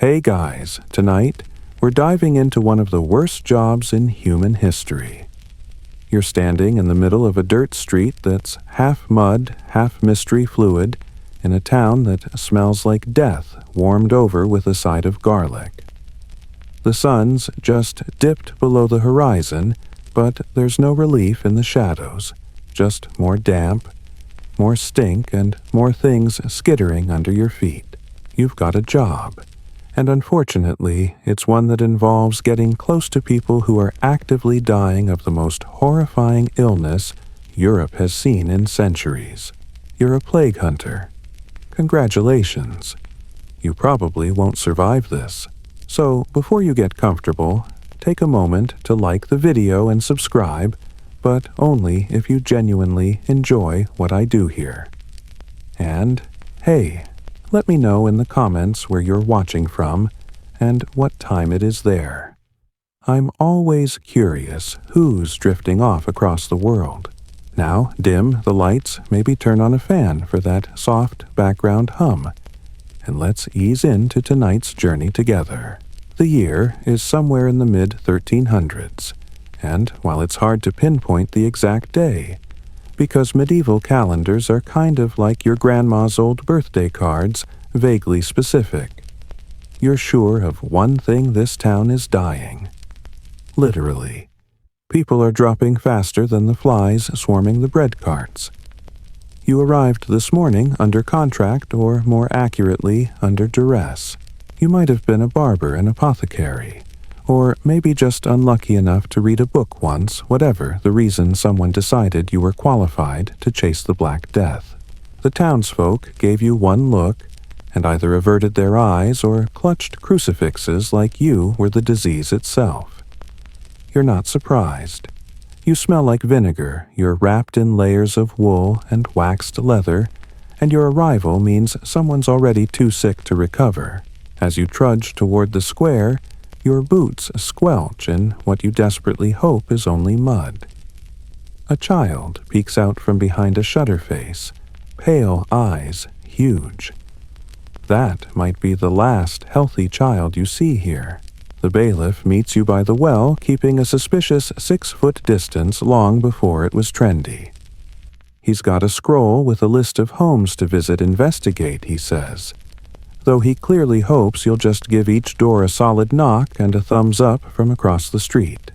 Hey guys, tonight we're diving into one of the worst jobs in human history. You're standing in the middle of a dirt street that's half mud, half mystery fluid, in a town that smells like death warmed over with a side of garlic. The sun's just dipped below the horizon, but there's no relief in the shadows, just more damp, more stink, and more things skittering under your feet. You've got a job. And unfortunately, it's one that involves getting close to people who are actively dying of the most horrifying illness Europe has seen in centuries. You're a plague hunter. Congratulations. You probably won't survive this. So, before you get comfortable, take a moment to like the video and subscribe, but only if you genuinely enjoy what I do here. And, hey, let me know in the comments where you're watching from and what time it is there. I'm always curious who's drifting off across the world. Now, dim the lights, maybe turn on a fan for that soft background hum, and let's ease into tonight's journey together. The year is somewhere in the mid-1300s, and while it's hard to pinpoint the exact day, because medieval calendars are kind of like your grandma's old birthday cards, vaguely specific. You're sure of one thing: this town is dying. Literally. People are dropping faster than the flies swarming the bread carts. You arrived this morning under contract, or more accurately, under duress. You might have been a barber, an apothecary, or maybe just unlucky enough to read a book once, whatever the reason someone decided you were qualified to chase the Black Death. The townsfolk gave you one look and either averted their eyes or clutched crucifixes like you were the disease itself. You're not surprised. You smell like vinegar, you're wrapped in layers of wool and waxed leather, and your arrival means someone's already too sick to recover. As you trudge toward the square, your boots squelch in what you desperately hope is only mud. A child peeks out from behind a shutter face, pale eyes, huge. That might be the last healthy child you see here. The bailiff meets you by the well, keeping a suspicious 6-foot distance long before it was trendy. He's got a scroll with a list of homes to investigate, he says, though he clearly hopes you'll just give each door a solid knock and a thumbs up from across the street.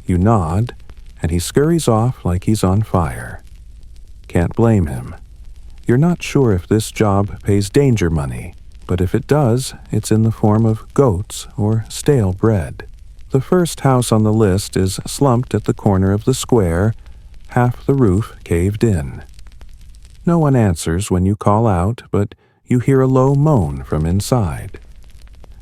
You nod, and he scurries off like he's on fire. Can't blame him. You're not sure if this job pays danger money, but if it does, it's in the form of goats or stale bread. The first house on the list is slumped at the corner of the square, half the roof caved in. No one answers when you call out, but you hear a low moan from inside.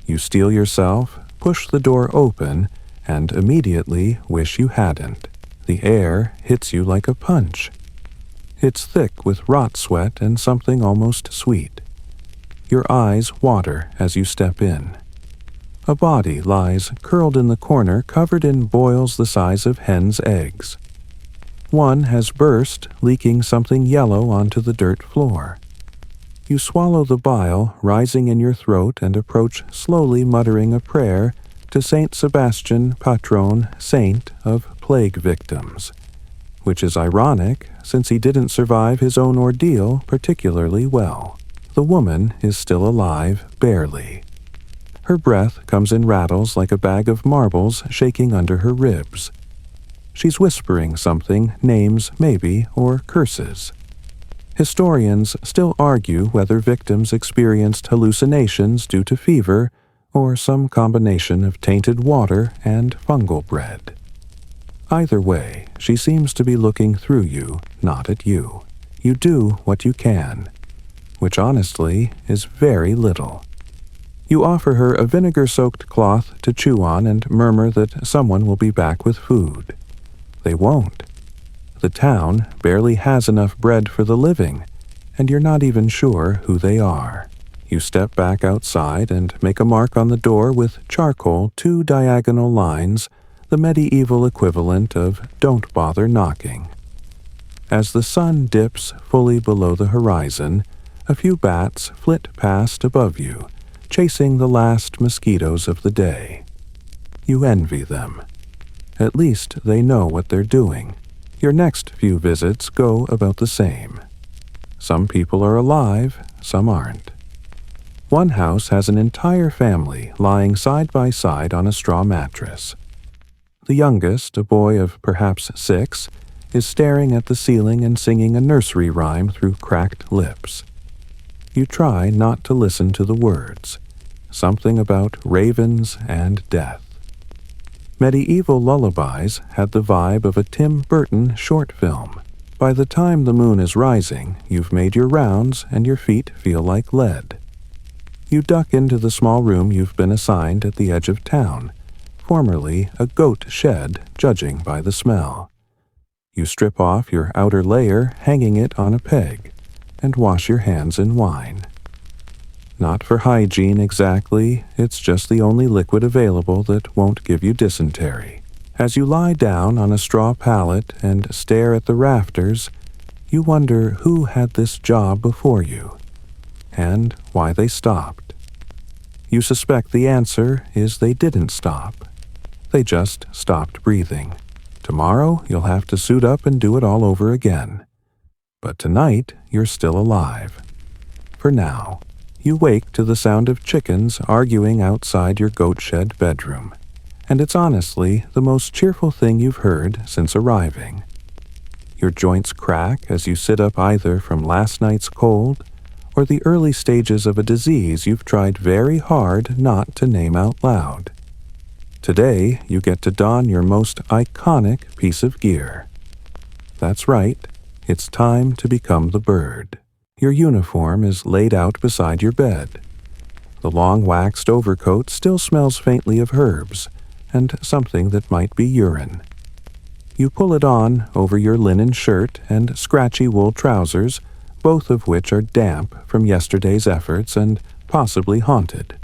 You steel yourself, push the door open, and immediately wish you hadn't. The air hits you like a punch. It's thick with rot sweat and something almost sweet. Your eyes water as you step in. A body lies curled in the corner, covered in boils the size of hen's eggs. One has burst, leaking something yellow onto the dirt floor. You swallow the bile rising in your throat and approach slowly, muttering a prayer to Saint Sebastian, patron saint of plague victims, which is ironic since he didn't survive his own ordeal particularly well. The woman is still alive, barely. Her breath comes in rattles like a bag of marbles shaking under her ribs. She's whispering something, names maybe, or curses. Historians still argue whether victims experienced hallucinations due to fever or some combination of tainted water and fungal bread. Either way, she seems to be looking through you, not at you. You do what you can, which honestly is very little. You offer her a vinegar-soaked cloth to chew on and murmur that someone will be back with food. They won't. The town barely has enough bread for the living, and you're not even sure who they are. You step back outside and make a mark on the door with charcoal 2 diagonal lines, the medieval equivalent of "don't bother knocking." As the sun dips fully below the horizon, a few bats flit past above you, chasing the last mosquitoes of the day. You envy them. At least they know what they're doing. Your next few visits go about the same. Some people are alive, some aren't. One house has an entire family lying side by side on a straw mattress. The youngest, a boy of perhaps 6, is staring at the ceiling and singing a nursery rhyme through cracked lips. You try not to listen to the words. Something about ravens and death. Medieval lullabies had the vibe of a Tim Burton short film. By the time the moon is rising, you've made your rounds and your feet feel like lead. You duck into the small room you've been assigned at the edge of town, formerly a goat shed, judging by the smell. You strip off your outer layer, hanging it on a peg, and wash your hands in wine. Not for hygiene exactly, it's just the only liquid available that won't give you dysentery. As you lie down on a straw pallet and stare at the rafters, you wonder who had this job before you, and why they stopped. You suspect the answer is they didn't stop. They just stopped breathing. Tomorrow you'll have to suit up and do it all over again. But tonight you're still alive. For now. You wake to the sound of chickens arguing outside your goat shed bedroom, and it's honestly the most cheerful thing you've heard since arriving. Your joints crack as you sit up either from last night's cold or the early stages of a disease you've tried very hard not to name out loud. Today you get to don your most iconic piece of gear. That's right, it's time to become the bird. Your uniform is laid out beside your bed. The long waxed overcoat still smells faintly of herbs and something that might be urine. You pull it on over your linen shirt and scratchy wool trousers, both of which are damp from yesterday's efforts and possibly haunted.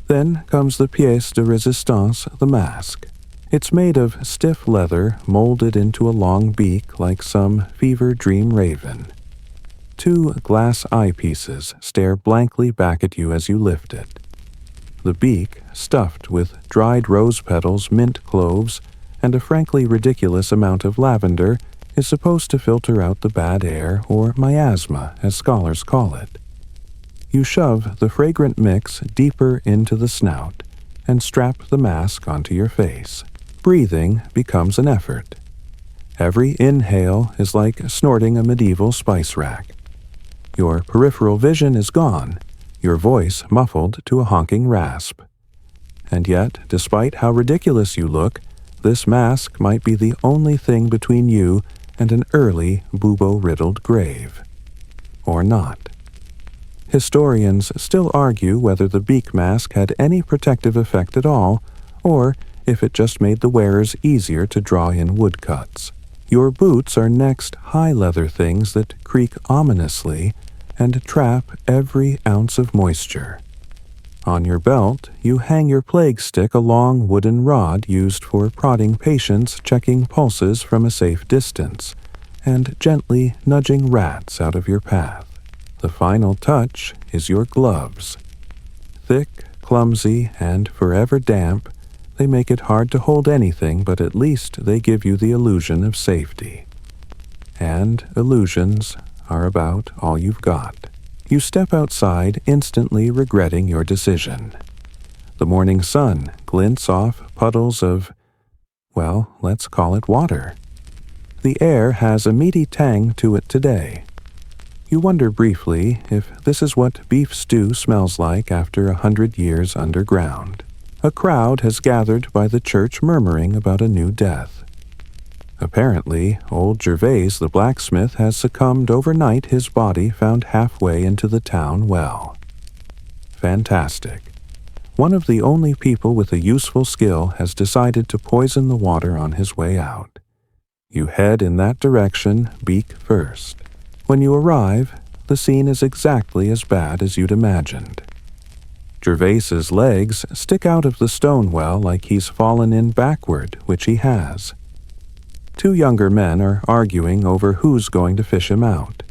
Then comes the pièce de résistance, the mask. It's made of stiff leather molded into a long beak like some fever dream raven. 2 glass eyepieces stare blankly back at you as you lift it. The beak, stuffed with dried rose petals, mint cloves, and a frankly ridiculous amount of lavender, is supposed to filter out the bad air, or miasma, as scholars call it. You shove the fragrant mix deeper into the snout and strap the mask onto your face. Breathing becomes an effort. Every inhale is like snorting a medieval spice rack. Your peripheral vision is gone, your voice muffled to a honking rasp. And yet, despite how ridiculous you look, this mask might be the only thing between you and an early bubo-riddled grave. Or not. Historians still argue whether the beak mask had any protective effect at all, or if it just made the wearers easier to draw in woodcuts. Your boots are next high leather things that creak ominously and trap every ounce of moisture. On your belt, you hang your plague stick, a long wooden rod used for prodding patients checking pulses from a safe distance, and gently nudging rats out of your path. The final touch is your gloves. Thick, clumsy, and forever damp, they make it hard to hold anything, but at least they give you the illusion of safety. And illusions are about all you've got. You step outside, instantly regretting your decision. The morning sun glints off puddles of, well, let's call it water. The air has a meaty tang to it today. You wonder briefly if this is what beef stew smells like after 100 years underground. A crowd has gathered by the church murmuring about a new death. Apparently, old Gervais the blacksmith has succumbed overnight, his body found halfway into the town well. Fantastic. One of the only people with a useful skill has decided to poison the water on his way out. You head in that direction, beak first. When you arrive, the scene is exactly as bad as you'd imagined. Gervais's legs stick out of the stone well like he's fallen in backward, which he has. 2 younger men are arguing over who's going to fish him out.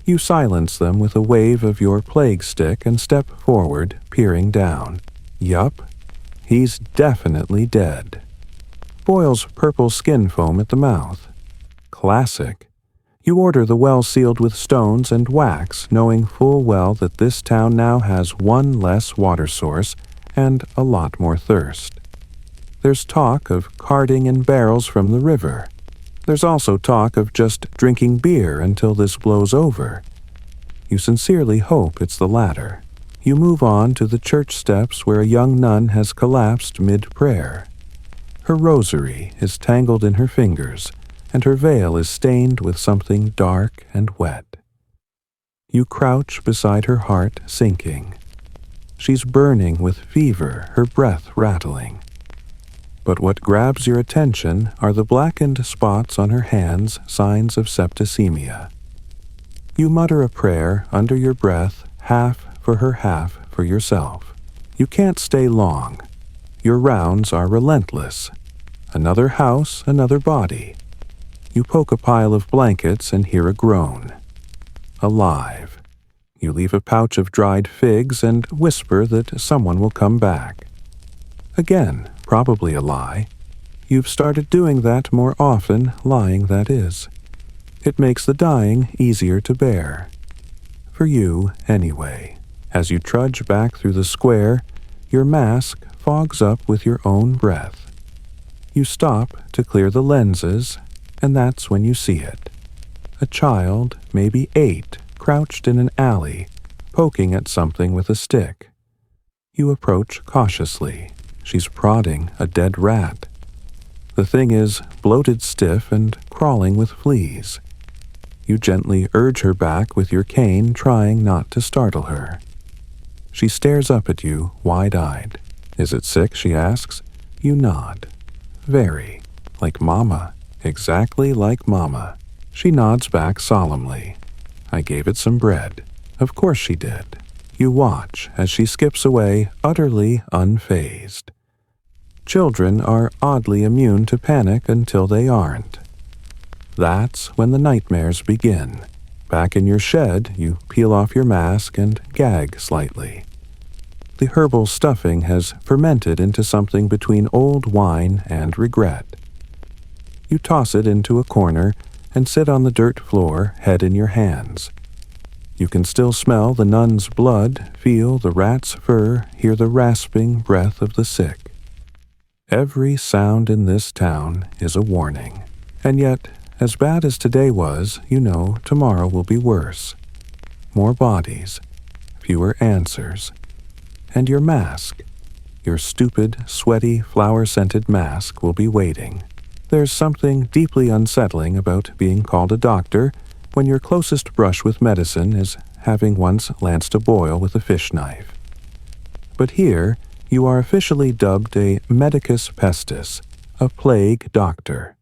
You silence them with a wave of your plague stick and step forward, peering down. Yup, he's definitely dead. Boils purple skin foam at the mouth. Classic. You order the well sealed with stones and wax, knowing full well that this town now has one less water source and a lot more thirst. There's talk of carting in barrels from the river. There's also talk of just drinking beer until this blows over. You sincerely hope it's the latter. You move on to the church steps where a young nun has collapsed mid-prayer. Her rosary is tangled in her fingers, and her veil is stained with something dark and wet. You crouch beside her heart, sinking. She's burning with fever, her breath rattling. But what grabs your attention are the blackened spots on her hands, signs of septicemia. You mutter a prayer under your breath, half for her, half for yourself. You can't stay long. Your rounds are relentless. Another house, another body. You poke a pile of blankets and hear a groan. Alive. You leave a pouch of dried figs and whisper that someone will come back. Again, probably a lie. You've started doing that more often, lying that is. It makes the dying easier to bear. For you, anyway. As you trudge back through the square, your mask fogs up with your own breath. You stop to clear the lenses, and that's when you see it. A child, maybe 8, crouched in an alley, poking at something with a stick. You approach cautiously. She's prodding a dead rat. The thing is bloated stiff and crawling with fleas. You gently urge her back with your cane, trying not to startle her. She stares up at you, wide-eyed. Is it sick, she asks. You nod. Very. Like Mama. Exactly like Mama. She nods back solemnly. I gave it some bread. Of course she did. You watch as she skips away, utterly unfazed. Children are oddly immune to panic until they aren't. That's when the nightmares begin. Back in your shed, you peel off your mask and gag slightly. The herbal stuffing has fermented into something between old wine and regret. You toss it into a corner and sit on the dirt floor, head in your hands. You can still smell the nun's blood, feel the rat's fur, hear the rasping breath of the sick. Every sound in this town is a warning. And yet, as bad as today was, you know tomorrow will be worse. More bodies, fewer answers. And your mask, your stupid, sweaty, flower-scented mask will be waiting. There's something deeply unsettling about being called a doctor when your closest brush with medicine is having once lanced a boil with a fish knife. But here, you are officially dubbed a medicus pestis, a plague doctor.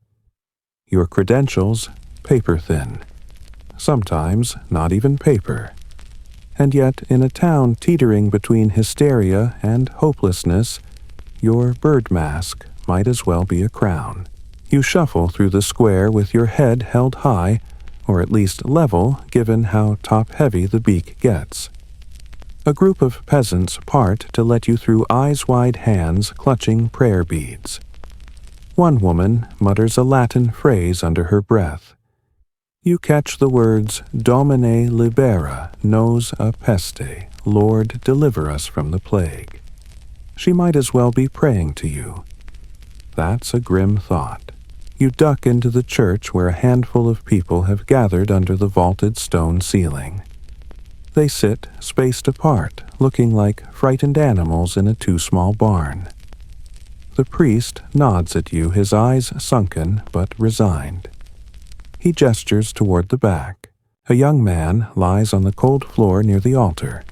Your credentials, paper-thin. Sometimes not even paper. And yet, in a town teetering between hysteria and hopelessness, your bird mask might as well be a crown. You shuffle through the square with your head held high, or at least level, given how top-heavy the beak gets. A group of peasants part to let you through eyes-wide hands clutching prayer beads. One woman mutters a Latin phrase under her breath. You catch the words, Domine libera nos a peste, Lord, deliver us from the plague. She might as well be praying to you. That's a grim thought. You duck into the church where a handful of people have gathered under the vaulted stone ceiling. They sit spaced apart, looking like frightened animals in a too-small barn. The priest nods at you, his eyes sunken but resigned. He gestures toward the back. A young man lies on the cold floor near the altar.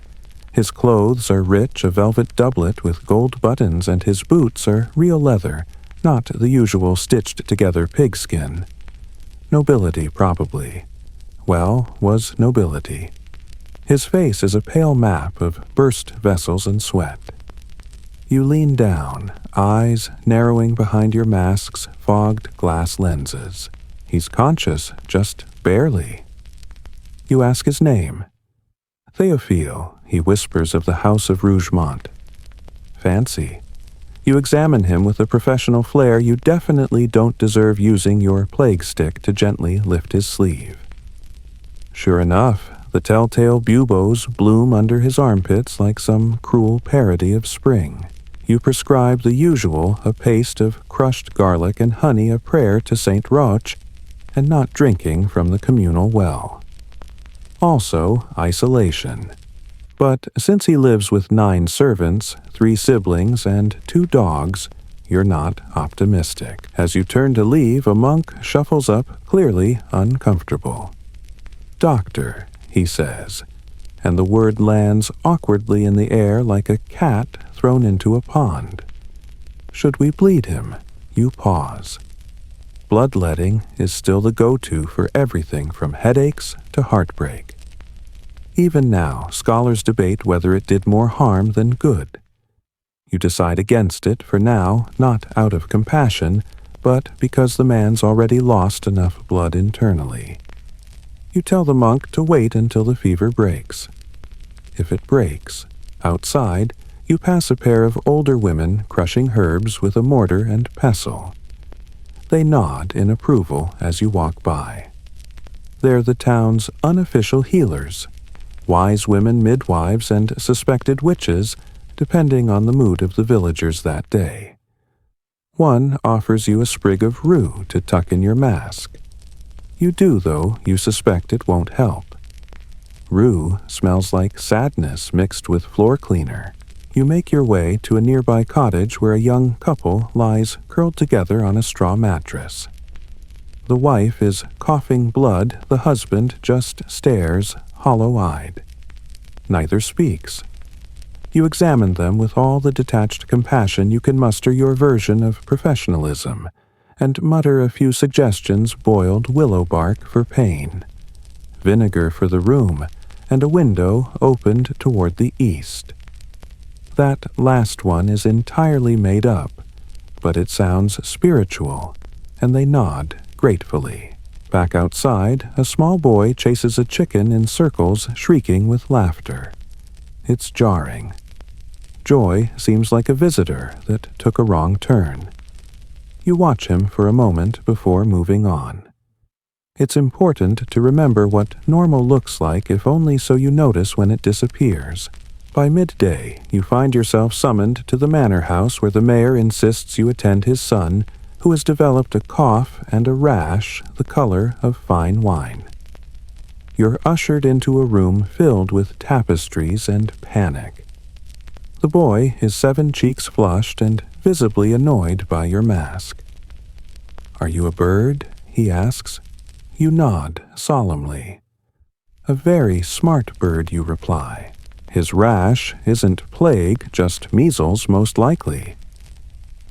His clothes are rich, a velvet doublet with gold buttons, and his boots are real leather, not the usual stitched-together pigskin. Nobility, probably. Well, was nobility. His face is a pale map of burst vessels and sweat. You lean down, eyes narrowing behind your mask's fogged glass lenses. He's conscious, just barely. You ask his name. Théophile, he whispers of the House of Rougemont. Fancy. You examine him with a professional flair. You definitely don't deserve using your plague stick to gently lift his sleeve. Sure enough, the telltale buboes bloom under his armpits like some cruel parody of spring. You prescribe the usual, a paste of crushed garlic and honey, a prayer to Saint Roch, and not drinking from the communal well. Also, isolation. But since he lives with 9 servants, 3 siblings, and 2 dogs, you're not optimistic. As you turn to leave, a monk shuffles up, clearly uncomfortable. "Doctor," he says, and the word lands awkwardly in the air like a cat thrown into a pond. "Should we bleed him?" You pause. Bloodletting is still the go-to for everything from headaches to heartbreak. Even now, scholars debate whether it did more harm than good. You decide against it for now, not out of compassion, but because the man's already lost enough blood internally. You tell the monk to wait until the fever breaks. If it breaks, outside, you pass a pair of older women crushing herbs with a mortar and pestle. They nod in approval as you walk by. They're the town's unofficial healers, wise women midwives and suspected witches, depending on the mood of the villagers that day. One offers you a sprig of rue to tuck in your mask. You do, though you suspect it won't help. Rue smells like sadness mixed with floor cleaner. You make your way to a nearby cottage where a young couple lies curled together on a straw mattress. The wife is coughing blood, the husband just stares, hollow-eyed. Neither speaks. You examine them with all the detached compassion you can muster, your version of professionalism, and mutter a few suggestions: boiled willow bark for pain, vinegar for the room, and a window opened toward the east. That last one is entirely made up, but it sounds spiritual, and they nod gratefully. Back outside, a small boy chases a chicken in circles, shrieking with laughter. It's jarring. Joy seems like a visitor that took a wrong turn. You watch him for a moment before moving on. It's important to remember what normal looks like, if only so you notice when it disappears. By midday, you find yourself summoned to the manor house where the mayor insists you attend his son, who has developed a cough and a rash the color of fine wine. You're ushered into a room filled with tapestries and panic. The boy is 7 cheeks flushed and visibly annoyed by your mask. "Are you a bird?" he asks. You nod solemnly. "A very smart bird," you reply. "His rash isn't plague, just measles, most likely."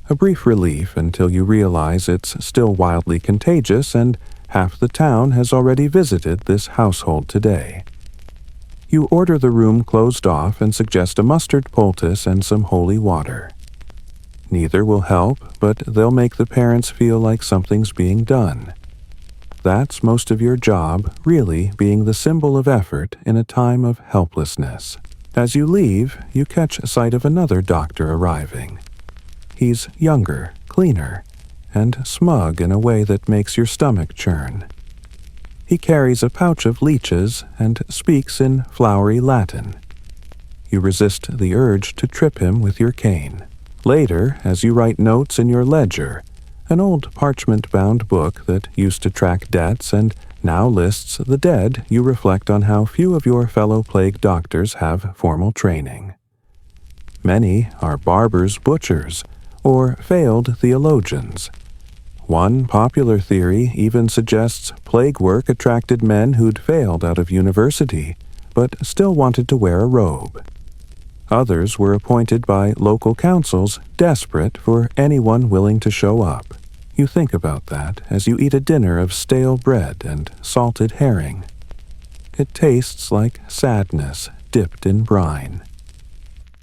A brief relief until you realize it's still wildly contagious, and half the town has already visited this household today. You order the room closed off and suggest a mustard poultice and some holy water. Neither will help, but they'll make the parents feel like something's being done. That's most of your job, really being the symbol of effort in a time of helplessness. As you leave, you catch sight of another doctor arriving. He's younger, cleaner, and smug in a way that makes your stomach churn. He carries a pouch of leeches and speaks in flowery Latin. You resist the urge to trip him with your cane. Later, as you write notes in your ledger, an old parchment-bound book that used to track debts and now lists the dead, you reflect on how few of your fellow plague doctors have formal training. Many are barbers, butchers, or failed theologians. One popular theory even suggests plague work attracted men who'd failed out of university, but still wanted to wear a robe. Others were appointed by local councils, desperate for anyone willing to show up. You think about that as you eat a dinner of stale bread and salted herring. It tastes like sadness dipped in brine.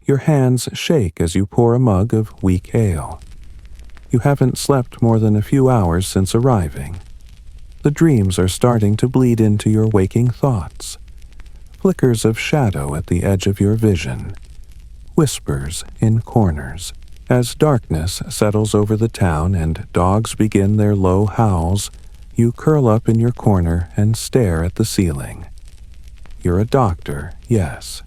Your hands shake as you pour a mug of weak ale. You haven't slept more than a few hours since arriving. The dreams are starting to bleed into your waking thoughts. Flickers of shadow at the edge of your vision. Whispers in corners. As darkness settles over the town and dogs begin their low howls, you curl up in your corner and stare at the ceiling. You're a doctor, yes.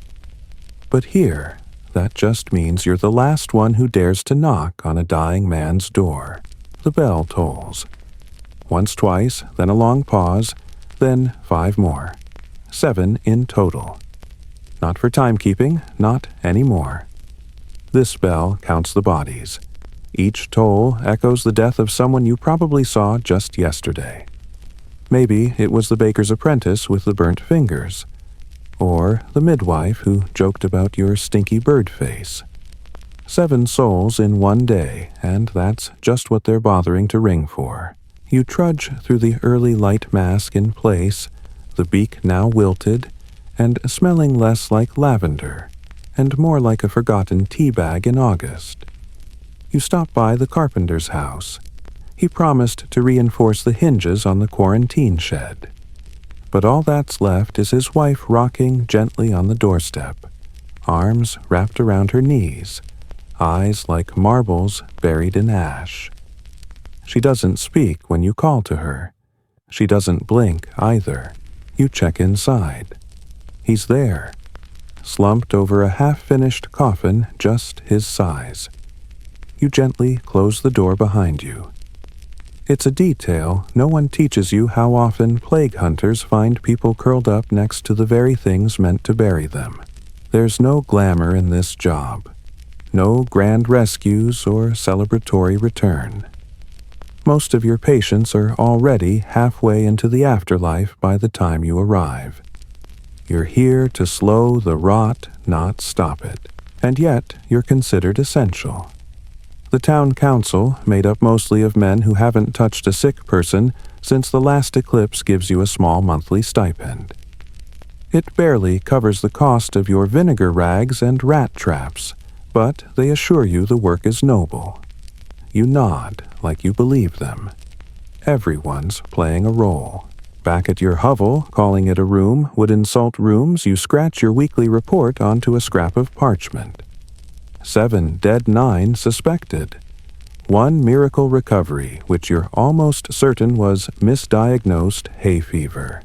But here, that just means you're the last one who dares to knock on a dying man's door. The bell tolls. Once, twice, then a long pause, then 5 more. 7 in total. Not for timekeeping, not anymore. This bell counts the bodies. Each toll echoes the death of someone you probably saw just yesterday. Maybe it was the baker's apprentice with the burnt fingers, or the midwife who joked about your stinky bird face. 7 souls in one day, and that's just what they're bothering to ring for. You trudge through the early light mask in place, the beak now wilted, and smelling less like lavender, and more like a forgotten tea bag in August. You stop by the carpenter's house. He promised to reinforce the hinges on the quarantine shed. But all that's left is his wife rocking gently on the doorstep, arms wrapped around her knees, eyes like marbles buried in ash. She doesn't speak when you call to her. She doesn't blink either. You check inside. He's there, slumped over a half-finished coffin just his size. You gently close the door behind you. It's a detail no one teaches you how often plague hunters find people curled up next to the very things meant to bury them. There's no glamour in this job. No grand rescues or celebratory return. Most of your patients are already halfway into the afterlife by the time you arrive. You're here to slow the rot, not stop it. And yet, you're considered essential. The town council, made up mostly of men who haven't touched a sick person since the last eclipse, gives you a small monthly stipend. It barely covers the cost of your vinegar rags and rat traps, but they assure you the work is noble. You nod like you believe them. Everyone's playing a role. Back at your hovel, calling it a room would insult rooms, you scratch your weekly report onto a scrap of parchment. 7 dead, 9 suspected. 1 miracle recovery, which you're almost certain was misdiagnosed hay fever.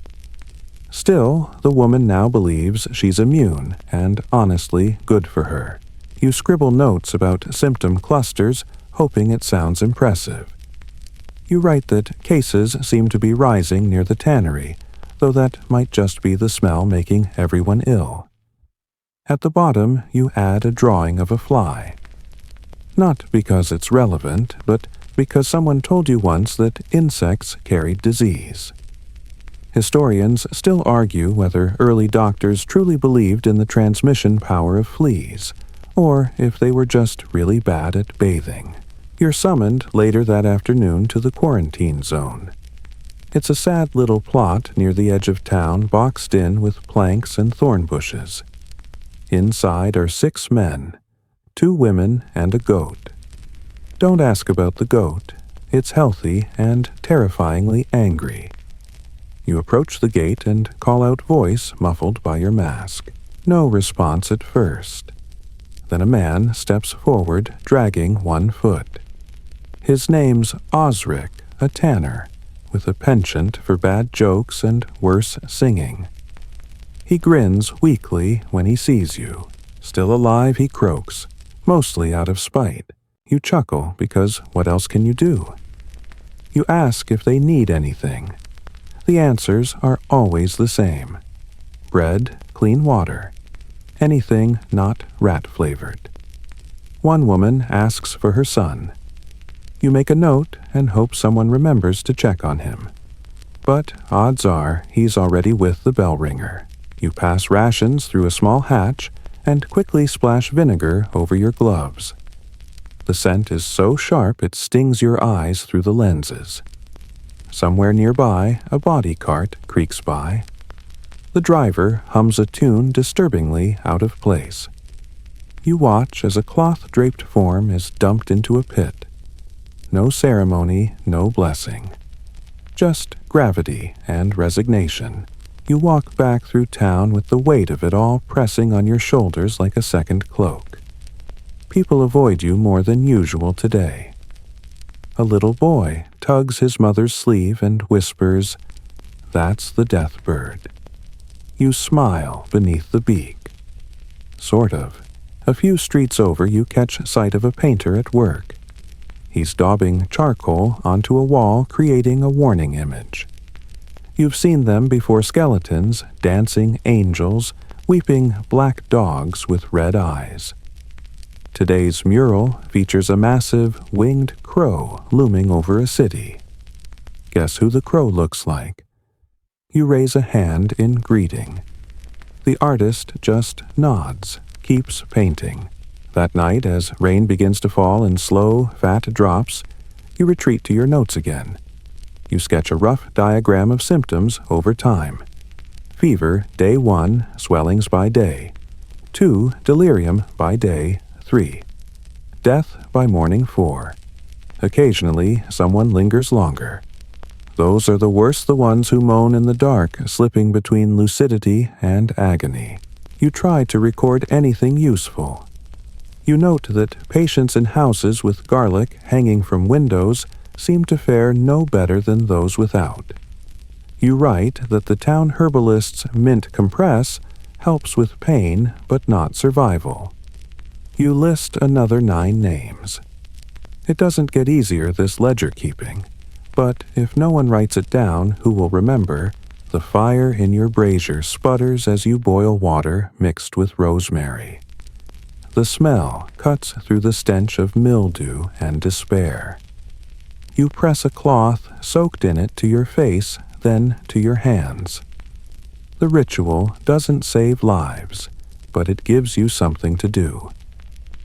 Still, the woman now believes she's immune, and honestly, good for her. You scribble notes about symptom clusters, hoping it sounds impressive. You write that cases seem to be rising near the tannery, though that might just be the smell making everyone ill. At the bottom, you add a drawing of a fly. Not because it's relevant, but because someone told you once that insects carried disease. Historians still argue whether early doctors truly believed in the transmission power of fleas, or if they were just really bad at bathing. You're summoned later that afternoon to the quarantine zone. It's a sad little plot near the edge of town, boxed in with planks and thorn bushes. Inside are 6 men, 2 women and a goat. Don't ask about the goat. It's healthy and terrifyingly angry. You approach the gate and call out, voice muffled by your mask. No response at first. Then a man steps forward, dragging 1 foot. His name's Osric, a tanner, with a penchant for bad jokes and worse singing. He grins weakly when he sees you. Still alive, he croaks, mostly out of spite. You chuckle because what else can you do? You ask if they need anything. The answers are always the same. Bread, clean water. Anything not rat-flavored. 1 woman asks for her son. You make a note and hope someone remembers to check on him. But odds are he's already with the bell ringer. You pass rations through a small hatch and quickly splash vinegar over your gloves. The scent is so sharp it stings your eyes through the lenses. Somewhere nearby, a body cart creaks by. The driver hums a tune disturbingly out of place. You watch as a cloth-draped form is dumped into a pit. No ceremony, no blessing. Just gravity and resignation. You walk back through town with the weight of it all pressing on your shoulders like a second cloak. People avoid you more than usual today. A little boy tugs his mother's sleeve and whispers, "That's the death bird." You smile beneath the beak. Sort of. A few streets over you catch sight of a painter at work. He's daubing charcoal onto a wall, creating a warning image. You've seen them before: skeletons, dancing angels, weeping black dogs with red eyes. Today's mural features a massive winged crow looming over a city. Guess who the crow looks like? You raise a hand in greeting. The artist just nods, keeps painting. That night, as rain begins to fall in slow, fat drops, you retreat to your notes again. You sketch a rough diagram of symptoms over time. Fever, day 1, swellings by day. 2, delirium by day 3. Death by morning 4. Occasionally, someone lingers longer. Those are the worst, the ones who moan in the dark, slipping between lucidity and agony. You try to record anything useful. You note that patients in houses with garlic hanging from windows seem to fare no better than those without. You write that the town herbalist's mint compress helps with pain but not survival. You list another 9 names. It doesn't get easier, this ledger keeping, but if no one writes it down, who will remember? The fire in your brazier sputters as you boil water mixed with rosemary. The smell cuts through the stench of mildew and despair. You press a cloth soaked in it to your face, then to your hands. The ritual doesn't save lives, but it gives you something to do,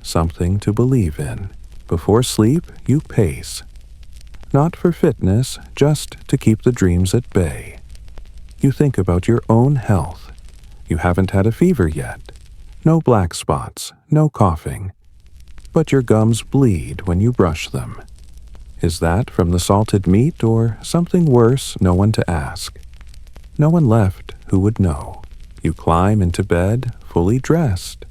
something to believe in. Before sleep, you pace. Not for fitness, just to keep the dreams at bay. You think about your own health. You haven't had a fever yet. No black spots, no coughing. But your gums bleed when you brush them. Is that from the salted meat or something worse? No one to ask. No one left who would know. You climb into bed, fully dressed.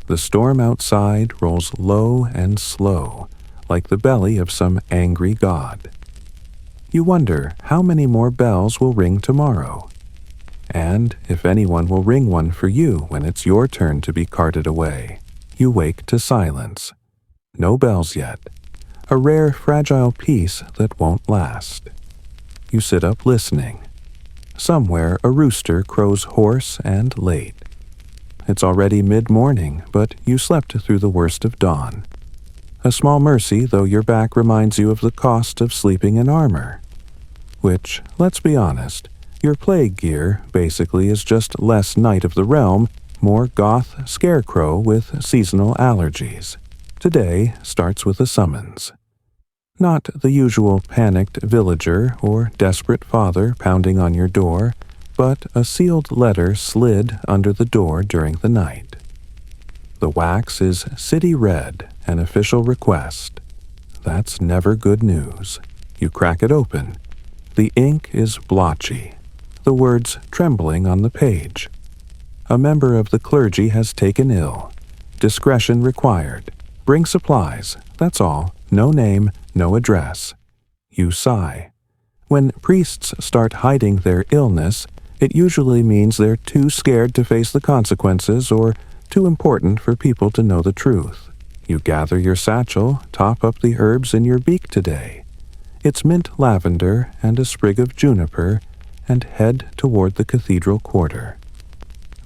The storm outside rolls low and slow, like the belly of some angry god. You wonder how many more bells will ring tomorrow, and if anyone will ring one for you when it's your turn to be carted away. You wake to silence. No bells yet. A rare, fragile peace that won't last. You sit up listening. Somewhere a rooster crows hoarse and late. It's already mid-morning, but you slept through the worst of dawn. A small mercy, though your back reminds you of the cost of sleeping in armor. Which, let's be honest, your plague gear basically is just less Knight of the Realm, more goth scarecrow with seasonal allergies. Today starts with a summons. Not the usual panicked villager or desperate father pounding on your door, but a sealed letter slid under the door during the night. The wax is city red, an official request. That's never good news. You crack it open. The ink is blotchy, the words trembling on the page. A member of the clergy has taken ill. Discretion required. Bring supplies, that's all. No name, no address. You sigh. When priests start hiding their illness, it usually means they're too scared to face the consequences or too important for people to know the truth. You gather your satchel, top up the herbs in your beak today. It's mint lavender and a sprig of juniper, and head toward the cathedral quarter.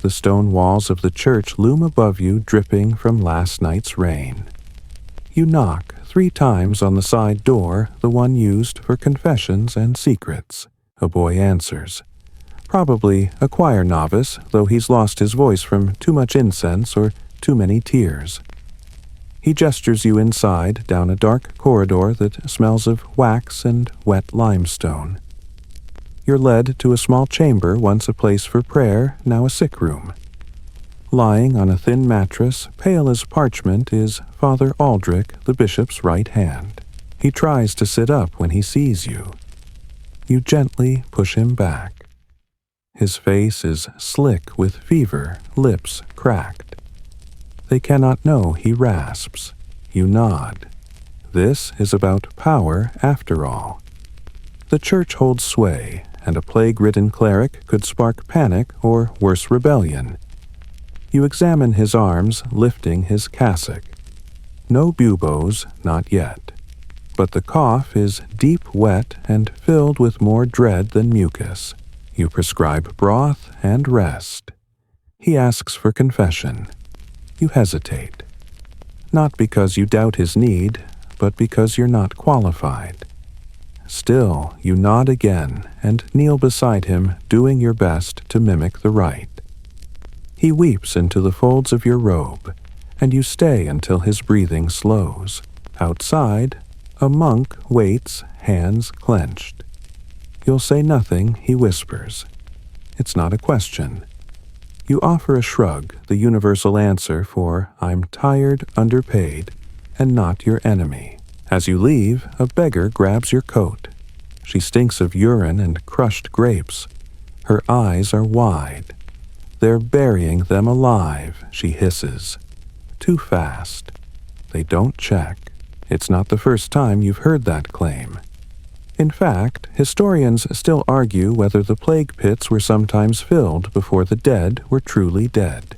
The stone walls of the church loom above you, dripping from last night's rain. You knock 3 times on the side door, the one used for confessions and secrets. A boy answers. Probably a choir novice, though he's lost his voice from too much incense or too many tears. He gestures you inside, down a dark corridor that smells of wax and wet limestone. You're led to a small chamber, once a place for prayer, now a sick room. Lying on a thin mattress, pale as parchment, is Father Aldrich, the bishop's right hand. He tries to sit up when he sees you. You gently push him back. His face is slick with fever, lips cracked. They cannot know he rasps. You nod. This is about power after all. The church holds sway, and a plague-ridden cleric could spark panic or worse rebellion. You examine his arms, lifting his cassock. No buboes, not yet. But the cough is deep wet and filled with more dread than mucus. You prescribe broth and rest. He asks for confession. You hesitate. Not because you doubt his need, but because you're not qualified. Still, you nod again and kneel beside him, doing your best to mimic the rite. He weeps into the folds of your robe, and you stay until his breathing slows. Outside, a monk waits, hands clenched. You'll say nothing, he whispers. It's not a question. You offer a shrug, the universal answer for I'm tired, underpaid, and not your enemy. As you leave, a beggar grabs your coat. She stinks of urine and crushed grapes. Her eyes are wide. They're burying them alive, she hisses. Too fast. They don't check. It's not the first time you've heard that claim. In fact, historians still argue whether the plague pits were sometimes filled before the dead were truly dead.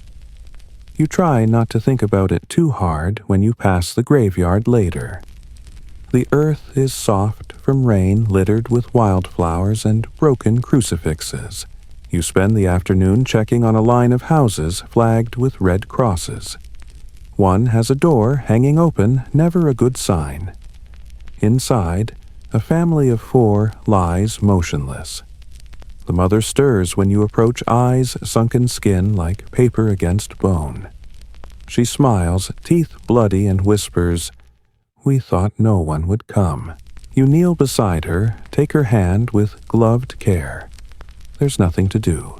You try not to think about it too hard when you pass the graveyard later. The earth is soft from rain littered with wildflowers and broken crucifixes. You spend the afternoon checking on a line of houses flagged with red crosses. One has a door hanging open, never a good sign. Inside, a family of 4 lies motionless. The mother stirs when you approach, eyes sunken skin like paper against bone. She smiles, teeth bloody, and whispers, "We thought no one would come." You kneel beside her, take her hand with gloved care. There's nothing to do.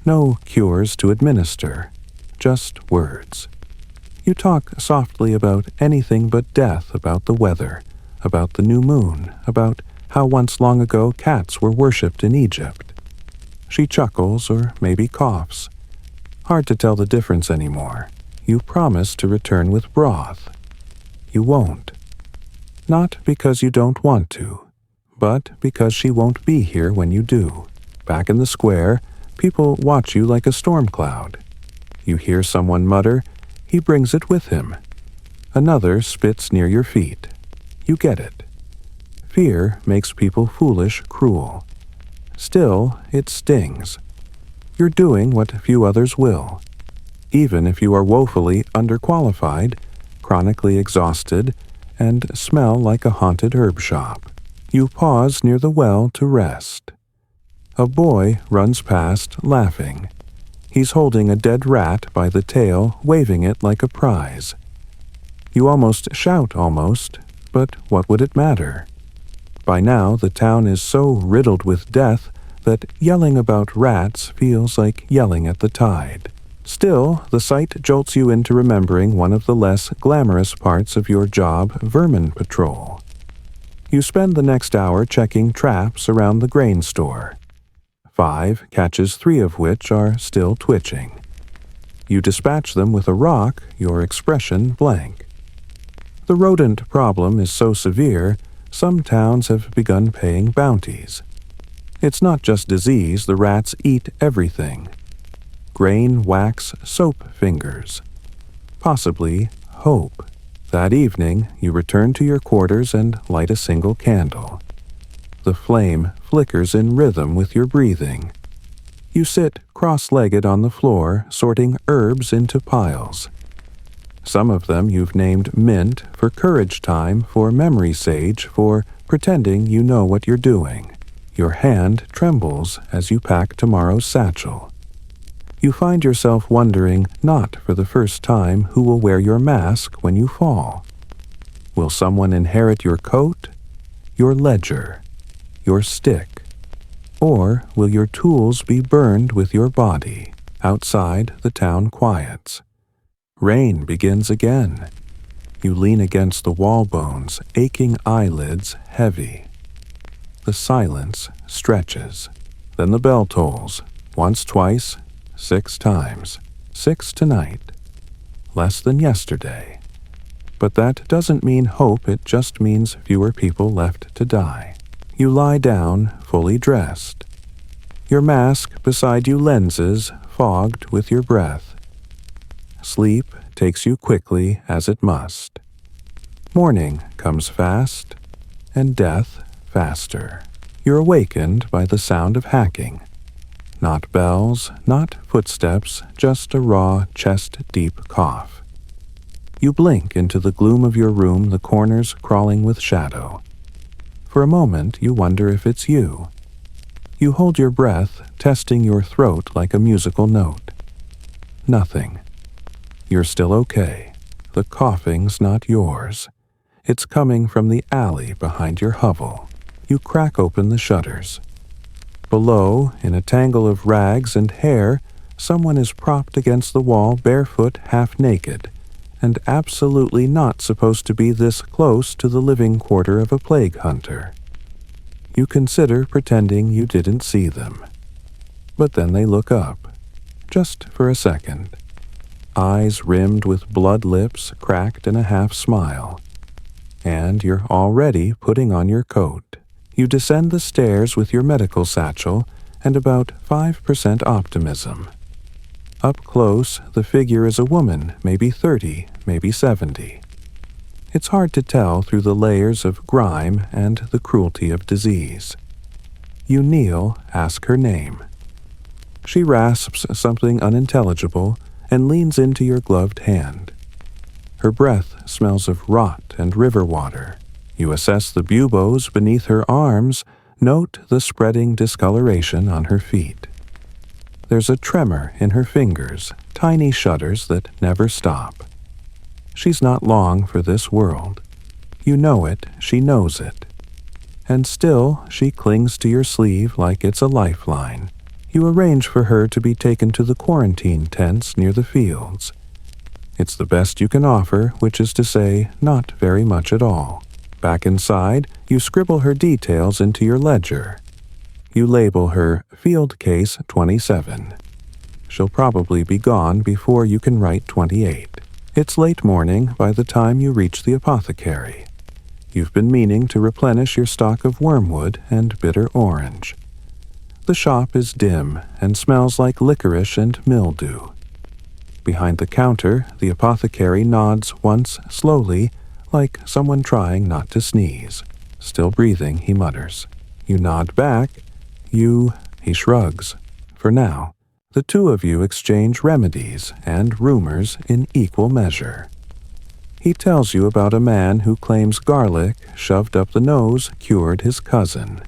No cures to administer. Just words. You talk softly about anything but death, about the weather, about the new moon, about how once long ago cats were worshipped in Egypt. She chuckles or maybe coughs. Hard to tell the difference anymore. You promise to return with broth. You won't. Not because you don't want to, but because she won't be here when you do. Back in the square, people watch you like a storm cloud. You hear someone mutter, "He brings it with him." Another spits near your feet. You get it. Fear makes people foolish, cruel. Still, it stings. You're doing what few others will. Even if you are woefully underqualified, chronically exhausted, and smell like a haunted herb shop. You pause near the well to rest. A boy runs past, laughing. He's holding a dead rat by the tail, waving it like a prize. You almost shout, but what would it matter? By now, the town is so riddled with death that yelling about rats feels like yelling at the tide. Still, the sight jolts you into remembering one of the less glamorous parts of your job, vermin patrol. You spend the next hour checking traps around the grain store. 5 catches 3 of which are still twitching. You dispatch them with a rock, your expression blank. The rodent problem is so severe, some towns have begun paying bounties. It's not just disease, the rats eat everything. Grain, wax, soap fingers. Possibly hope. That evening, you return to your quarters and light a single candle. The flame flickers in rhythm with your breathing. You sit cross-legged on the floor, sorting herbs into piles. Some of them you've named mint for courage time, for memory sage, for pretending you know what you're doing. Your hand trembles as you pack tomorrow's satchel. You find yourself wondering, not for the first time, who will wear your mask when you fall. Will someone inherit your coat, your ledger, your stick? Or will your tools be burned with your body? Outside, the town quiets. Rain begins again. You lean against the wall bones, aching eyelids heavy. The silence stretches. Then the bell tolls. Once, twice, 6 times. 6 tonight. Less than yesterday. But that doesn't mean hope, it just means fewer people left to die. You lie down, fully dressed. Your mask beside you, lenses fogged with your breath. Sleep takes you quickly as it must. Morning comes fast, and death faster. You're awakened by the sound of hacking. Not bells, not footsteps, just a raw, chest-deep cough. You blink into the gloom of your room, the corners crawling with shadow. For a moment, you wonder if it's you. You hold your breath, testing your throat like a musical note. Nothing. You're still okay. The coughing's not yours. It's coming from the alley behind your hovel. You crack open the shutters. Below, in a tangle of rags and hair, someone is propped against the wall, barefoot, half naked, and absolutely not supposed to be this close to the living quarter of a plague hunter. You consider pretending you didn't see them. But then they look up, just for a second. Eyes rimmed with blood, lips cracked in a half smile. And you're already putting on your coat. You descend the stairs with your medical satchel and about 5% optimism. Up close, the figure is a woman, maybe 30, maybe 70. It's hard to tell through the layers of grime and the cruelty of disease. You kneel, ask her name. She rasps something unintelligible and leans into your gloved hand. Her breath smells of rot and river water. You assess the buboes beneath her arms, note the spreading discoloration on her feet. There's a tremor in her fingers, tiny shudders that never stop. She's not long for this world. You know it, she knows it. And still, she clings to your sleeve like it's a lifeline. You arrange for her to be taken to the quarantine tents near the fields. It's the best you can offer, which is to say, not very much at all. Back inside, you scribble her details into your ledger. You label her Field Case 27. She'll probably be gone before you can write 28. It's late morning by the time you reach the apothecary. You've been meaning to replenish your stock of wormwood and bitter orange. The shop is dim and smells like licorice and mildew. Behind the counter, the apothecary nods once slowly, like someone trying not to sneeze. Still breathing, he mutters. You nod back. He shrugs. For now. The two of you exchange remedies and rumors in equal measure. He tells you about a man who claims garlic shoved up the nose cured his cousin.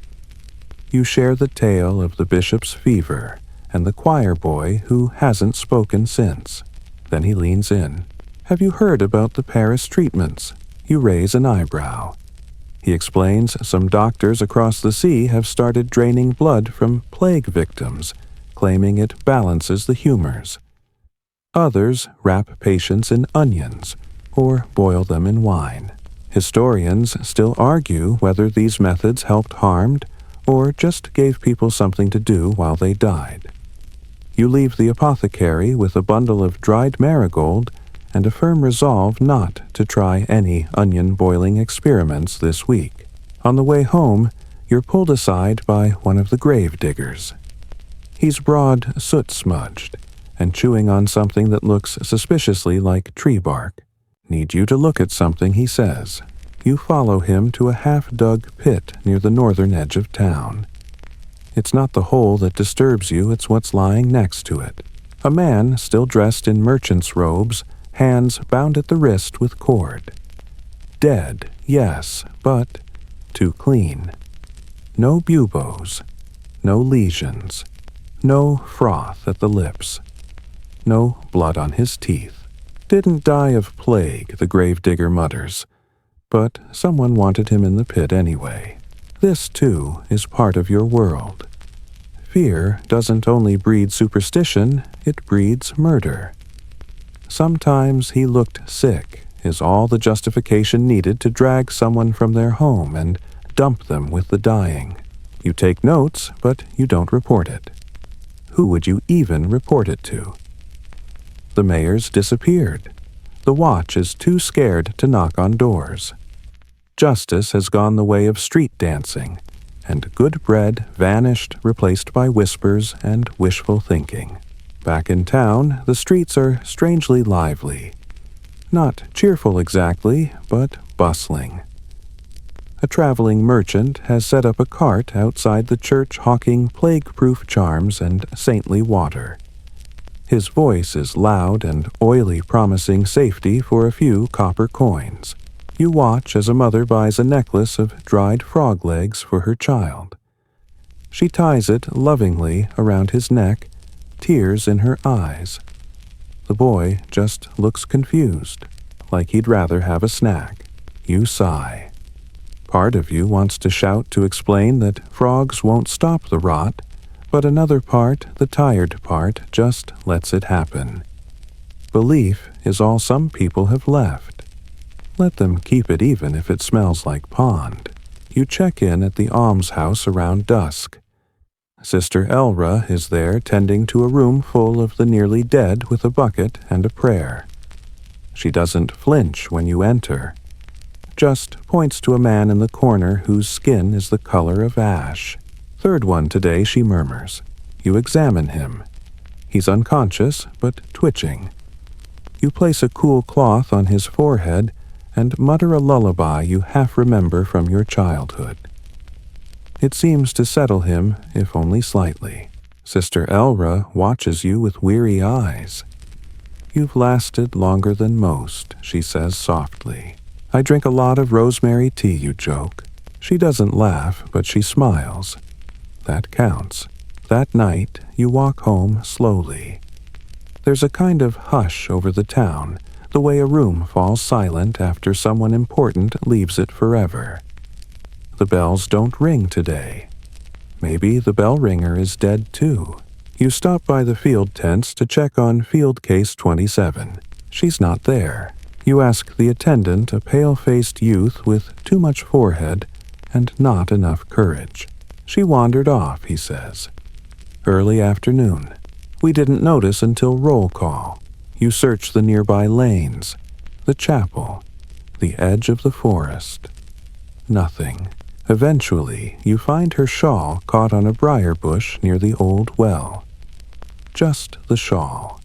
You share the tale of the bishop's fever and the choir boy who hasn't spoken since. Then he leans in. Have you heard about the Paris treatments? You raise an eyebrow. He explains some doctors across the sea have started draining blood from plague victims, claiming it balances the humors. Others wrap patients in onions or boil them in wine. Historians still argue whether these methods helped harmed or just gave people something to do while they died. You leave the apothecary with a bundle of dried marigold and a firm resolve not to try any onion-boiling experiments this week. On the way home, you're pulled aside by one of the grave diggers. He's broad, soot-smudged, and chewing on something that looks suspiciously like tree bark. Need you to look at something, he says. You follow him to a half-dug pit near the northern edge of town. It's not the hole that disturbs you, it's what's lying next to it. A man, still dressed in merchant's robes, hands bound at the wrist with cord. Dead, yes, but too clean. No buboes, no lesions, no froth at the lips, no blood on his teeth. Didn't die of plague, the gravedigger mutters, but someone wanted him in the pit anyway. This, too, is part of your world. Fear doesn't only breed superstition, it breeds murder. Sometimes he looked sick is all the justification needed to drag someone from their home and dump them with the dying. You take notes, but you don't report it. Who would you even report it to? The mayor's disappeared. The watch is too scared to knock on doors. Justice has gone the way of street dancing, and good bread vanished, replaced by whispers and wishful thinking. Back in town, the streets are strangely lively. Not cheerful exactly, but bustling. A traveling merchant has set up a cart outside the church hawking plague-proof charms and saintly water. His voice is loud and oily, promising safety for a few copper coins. You watch as a mother buys a necklace of dried frog legs for her child. She ties it lovingly around his neck, tears in her eyes. The boy just looks confused, like he'd rather have a snack. You sigh. Part of you wants to shout to explain that frogs won't stop the rot, but another part, the tired part, just lets it happen. Belief is all some people have left. Let them keep it even if it smells like pond. You check in at the almshouse around dusk. Sister Elra is there tending to a room full of the nearly dead with a bucket and a prayer. She doesn't flinch when you enter, just points to a man in the corner whose skin is the color of ash. Third one today, she murmurs. You examine him. He's unconscious, but twitching. You place a cool cloth on his forehead and mutter a lullaby you half remember from your childhood. It seems to settle him, if only slightly. Sister Elra watches you with weary eyes. You've lasted longer than most, she says softly. I drink a lot of rosemary tea, you joke. She doesn't laugh, but she smiles. That counts. That night, you walk home slowly. There's a kind of hush over the town, the way a room falls silent after someone important leaves it forever. The bells don't ring today. Maybe the bell ringer is dead too. You stop by the field tents to check on field case 27. She's not there. You ask the attendant, a pale-faced youth with too much forehead and not enough courage. She wandered off, he says. Early afternoon. We didn't notice until roll call. You search the nearby lanes, the chapel, the edge of the forest. Nothing. Eventually, you find her shawl caught on a briar bush near the old well. Just the shawl.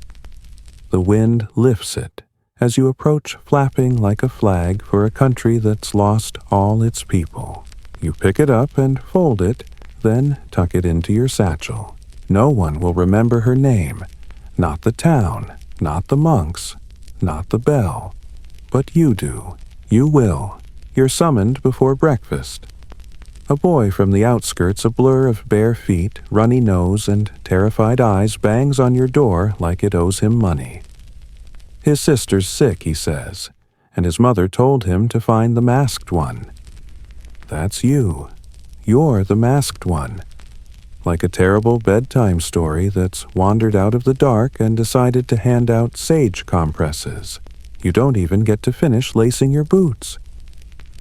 The wind lifts it as you approach, flapping like a flag for a country that's lost all its people. You pick it up and fold it, then tuck it into your satchel. No one will remember her name, not the town, not the monks, not the bell. But you do. You will. You're summoned before breakfast. A boy from the outskirts, a blur of bare feet, runny nose, and terrified eyes, bangs on your door like it owes him money. His sister's sick, he says, and his mother told him to find the masked one. That's you. You're the masked one. Like a terrible bedtime story that's wandered out of the dark and decided to hand out sage compresses. You don't even get to finish lacing your boots.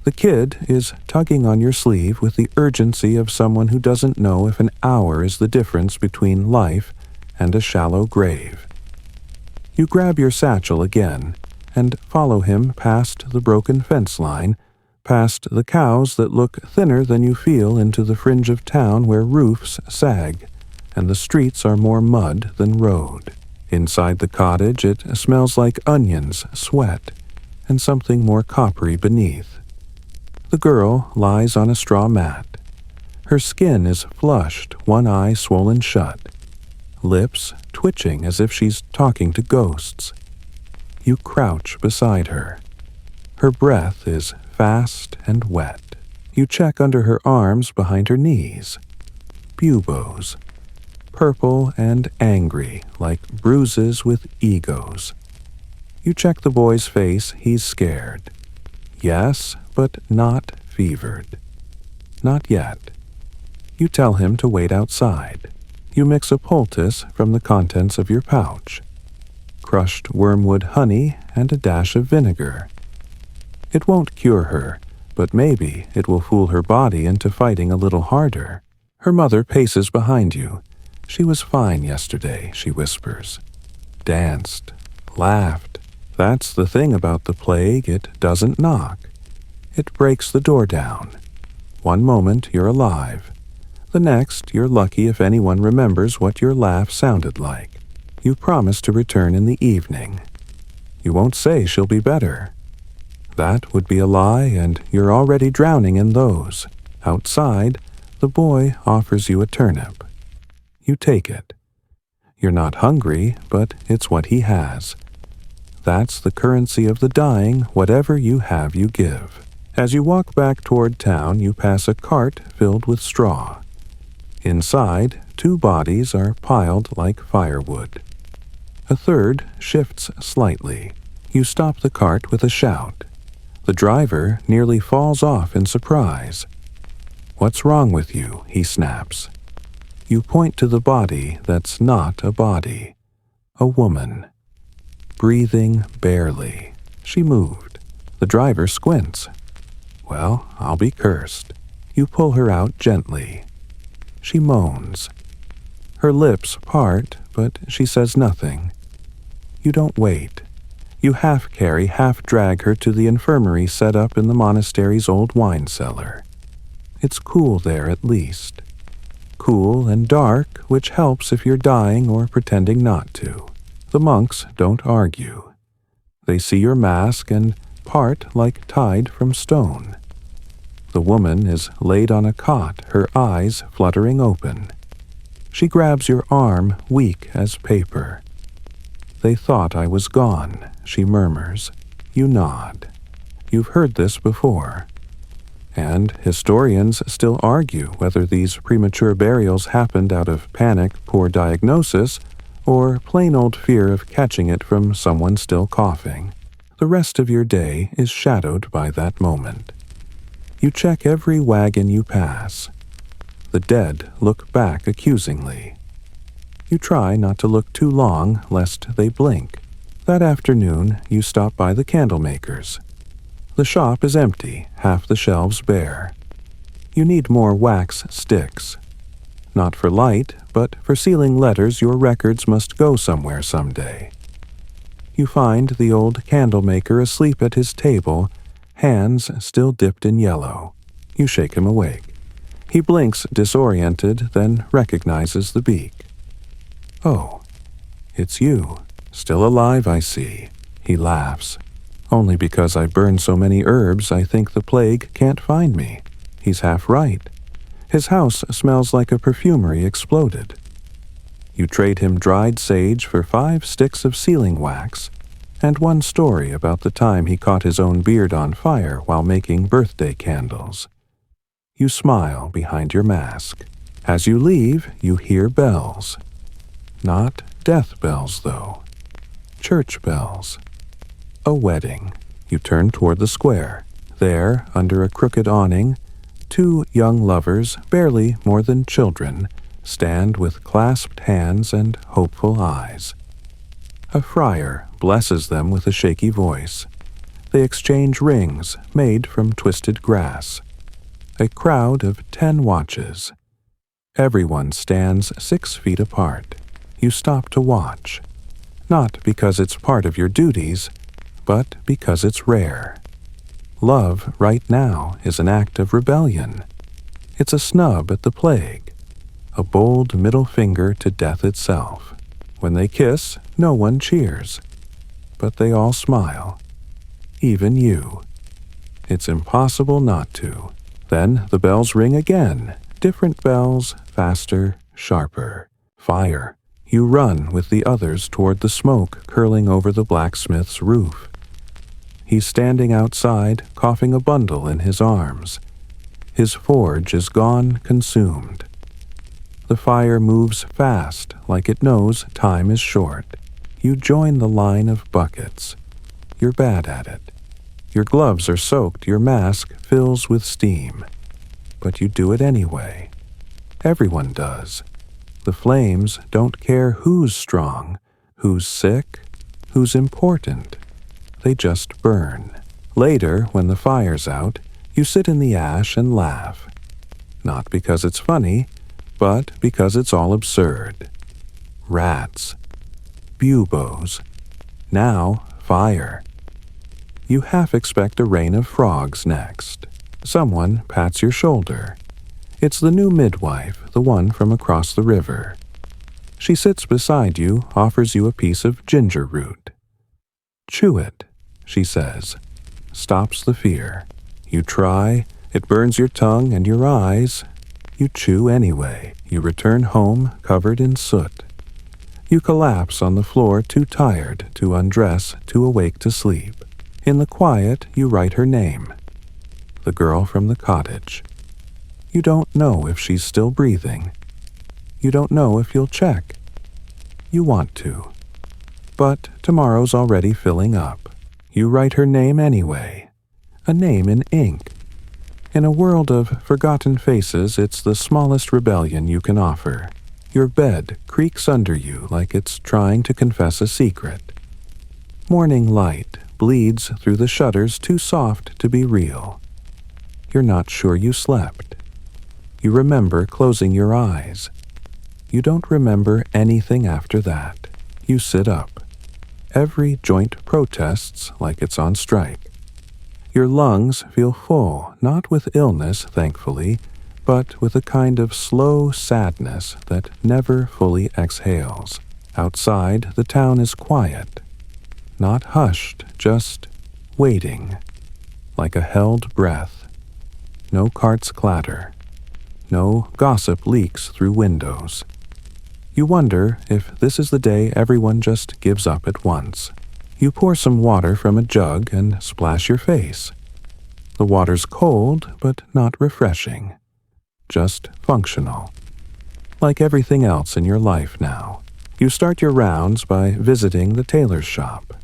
The kid is tugging on your sleeve with the urgency of someone who doesn't know if an hour is the difference between life and a shallow grave. You grab your satchel again and follow him past the broken fence line, past the cows that look thinner than you feel into the fringe of town where roofs sag and the streets are more mud than road. Inside the cottage it smells like onions, sweat, and something more coppery beneath. The girl lies on a straw mat. Her skin is flushed, one eye swollen shut, lips twitching as if she's talking to ghosts. You crouch beside her. Her breath is fast and wet. You check under her arms behind her knees. Buboes. Purple and angry, like bruises with egos. You check the boy's face, he's scared. Yes, but not fevered. Not yet. You tell him to wait outside. You mix a poultice from the contents of your pouch. Crushed wormwood honey and a dash of vinegar. It won't cure her, but maybe it will fool her body into fighting a little harder. Her mother paces behind you. She was fine yesterday, she whispers. Danced, laughed. That's the thing about the plague, it doesn't knock. It breaks the door down. One moment you're alive. The next you're lucky if anyone remembers what your laugh sounded like. You promise to return in the evening. You won't say she'll be better. That would be a lie, and you're already drowning in those. Outside, the boy offers you a turnip. You take it. You're not hungry, but it's what he has. That's the currency of the dying, whatever you have you give. As you walk back toward town, you pass a cart filled with straw. Inside, 2 bodies are piled like firewood. A third shifts slightly. You stop the cart with a shout. The driver nearly falls off in surprise. What's wrong with you? He snaps. You point to the body that's not a body. A woman. Breathing barely. She moved. The driver squints. Well, I'll be cursed. You pull her out gently. She moans. Her lips part, but she says nothing. You don't wait. You half carry, half drag her to the infirmary set up in the monastery's old wine cellar. It's cool there at least. Cool and dark, which helps if you're dying or pretending not to. The monks don't argue. They see your mask and part like tied from stone. The woman is laid on a cot, her eyes fluttering open. She grabs your arm, weak as paper. They thought I was gone, she murmurs. You nod. You've heard this before. And historians still argue whether these premature burials happened out of panic, poor diagnosis, or plain old fear of catching it from someone still coughing. The rest of your day is shadowed by that moment. You check every wagon you pass. The dead look back accusingly. You try not to look too long, lest they blink. That afternoon, you stop by the candlemakers. The shop is empty, half the shelves bare. You need more wax sticks. Not for light, but for sealing letters your records must go somewhere someday. You find the old candlemaker asleep at his table, hands still dipped in yellow. You shake him awake. He blinks disoriented, then recognizes the beak. Oh, it's you. Still alive, I see. He laughs. Only because I burn so many herbs, I think the plague can't find me. He's half right. His house smells like a perfumery exploded. You trade him dried sage for 5 sticks of sealing wax, and one story about the time he caught his own beard on fire while making birthday candles. You smile behind your mask. As you leave, you hear bells. Not death bells, though. Church bells. A wedding. You turn toward the square. There, under a crooked awning, 2 young lovers, barely more than children, stand with clasped hands and hopeful eyes. A friar blesses them with a shaky voice. They exchange rings made from twisted grass. A crowd of 10 watches. Everyone stands 6 feet apart. You stop to watch. Not because it's part of your duties, but because it's rare. Love right now is an act of rebellion. It's a snub at the plague, a bold middle finger to death itself. When they kiss, no one cheers, but they all smile. Even you. It's impossible not to. Then the bells ring again, different bells, faster, sharper. Fire. You run with the others toward the smoke curling over the blacksmith's roof. He's standing outside, coughing a bundle in his arms. His forge is gone, consumed. The fire moves fast, like it knows time is short. You join the line of buckets. You're bad at it. Your gloves are soaked, your mask fills with steam. But you do it anyway. Everyone does. The flames don't care who's strong, who's sick, who's important. They just burn. Later, when the fire's out, you sit in the ash and laugh. Not because it's funny, but because it's right. but because it's all absurd. Rats. Buboes. Now, fire. You half expect a rain of frogs next. Someone pats your shoulder. It's the new midwife, the one from across the river. She sits beside you, offers you a piece of ginger root. Chew it, she says. Stops the fear. You try, it burns your tongue and your eyes. You chew anyway. You return home covered in soot. You collapse on the floor too tired to undress, too awake to sleep. In the quiet, you write her name. The girl from the cottage. You don't know if she's still breathing. You don't know if you'll check. You want to. But tomorrow's already filling up. You write her name anyway. A name in ink. In a world of forgotten faces, it's the smallest rebellion you can offer. Your bed creaks under you like it's trying to confess a secret. Morning light bleeds through the shutters too soft to be real. You're not sure you slept. You remember closing your eyes. You don't remember anything after that. You sit up. Every joint protests like it's on strike. Your lungs feel full, not with illness, thankfully, but with a kind of slow sadness that never fully exhales. Outside, the town is quiet. Not hushed, just waiting, like a held breath. No carts clatter. No gossip leaks through windows. You wonder if this is the day everyone just gives up at once. You pour some water from a jug and splash your face. The water's cold, but not refreshing. Just functional. Like everything else in your life now. You start your rounds by visiting the tailor's shop.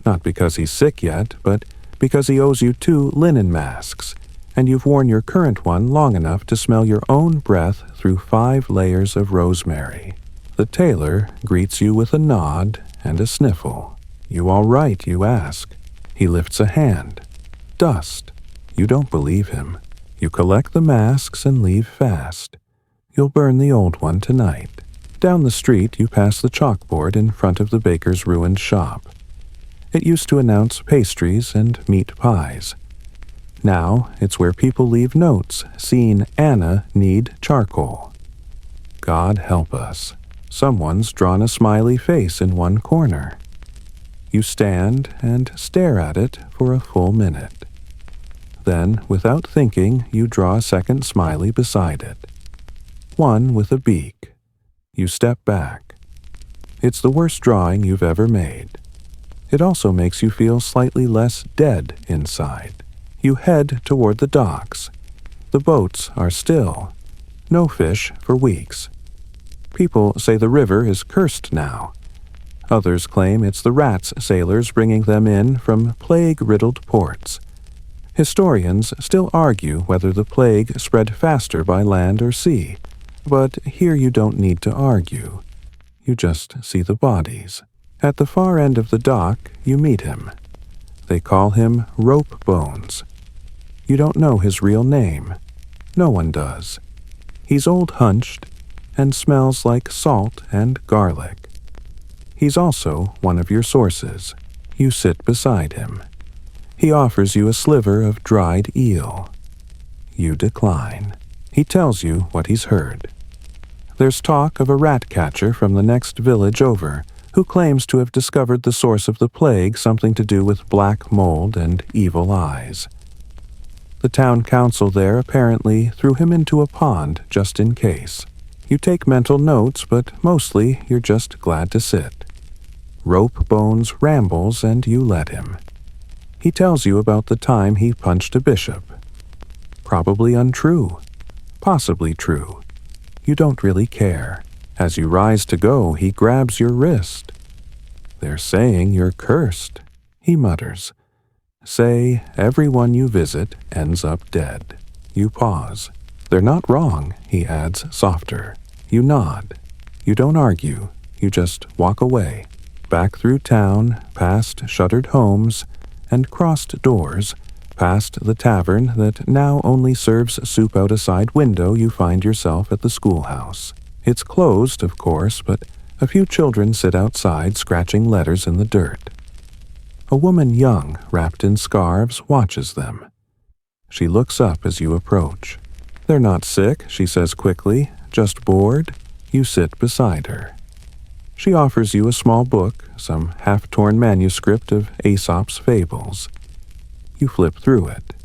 Not because he's sick yet, but because he owes you 2 linen masks, and you've worn your current one long enough to smell your own breath through 5 layers of rosemary. The tailor greets you with a nod and a sniffle. You all right, you ask. He lifts a hand. Dust. You don't believe him. You collect the masks and leave fast. You'll burn the old one tonight. Down the street you pass the chalkboard in front of the baker's ruined shop. It used to announce pastries and meat pies. Now it's where people leave notes, seen Anna need charcoal. God help us. Someone's drawn a smiley face in one corner. You stand and stare at it for a full minute. Then, without thinking, you draw a second smiley beside it. One with a beak. You step back. It's the worst drawing you've ever made. It also makes you feel slightly less dead inside. You head toward the docks. The boats are still. No fish for weeks. People say the river is cursed now. Others claim it's the rats sailors bringing them in from plague-riddled ports. Historians still argue whether the plague spread faster by land or sea, but here you don't need to argue. You just see the bodies. At the far end of the dock, you meet him. They call him Rope Bones. You don't know his real name. No one does. He's old hunched and smells like salt and garlic. He's also one of your sources. You sit beside him. He offers you a sliver of dried eel. You decline. He tells you what he's heard. There's talk of a rat catcher from the next village over who claims to have discovered the source of the plague, something to do with black mold and evil eyes. The town council there apparently threw him into a pond just in case. You take mental notes, but mostly you're just glad to sit. Rope Bones rambles and you let him. He tells you about the time he punched a bishop. Probably untrue. Possibly true. You don't really care. As you rise to go, he grabs your wrist. They're saying you're cursed, he mutters. Say, everyone you visit ends up dead. You pause. They're not wrong, he adds softer. You nod. You don't argue. You just walk away. Back through town, past shuttered homes, and crossed doors, past the tavern that now only serves soup out a side window, you find yourself at the schoolhouse. It's closed, of course, but a few children sit outside scratching letters in the dirt. A woman young, wrapped in scarves, watches them. She looks up as you approach. "They're not sick," she says quickly, "just bored." You sit beside her. She offers you a small book, some half-torn manuscript of Aesop's fables. You flip through it.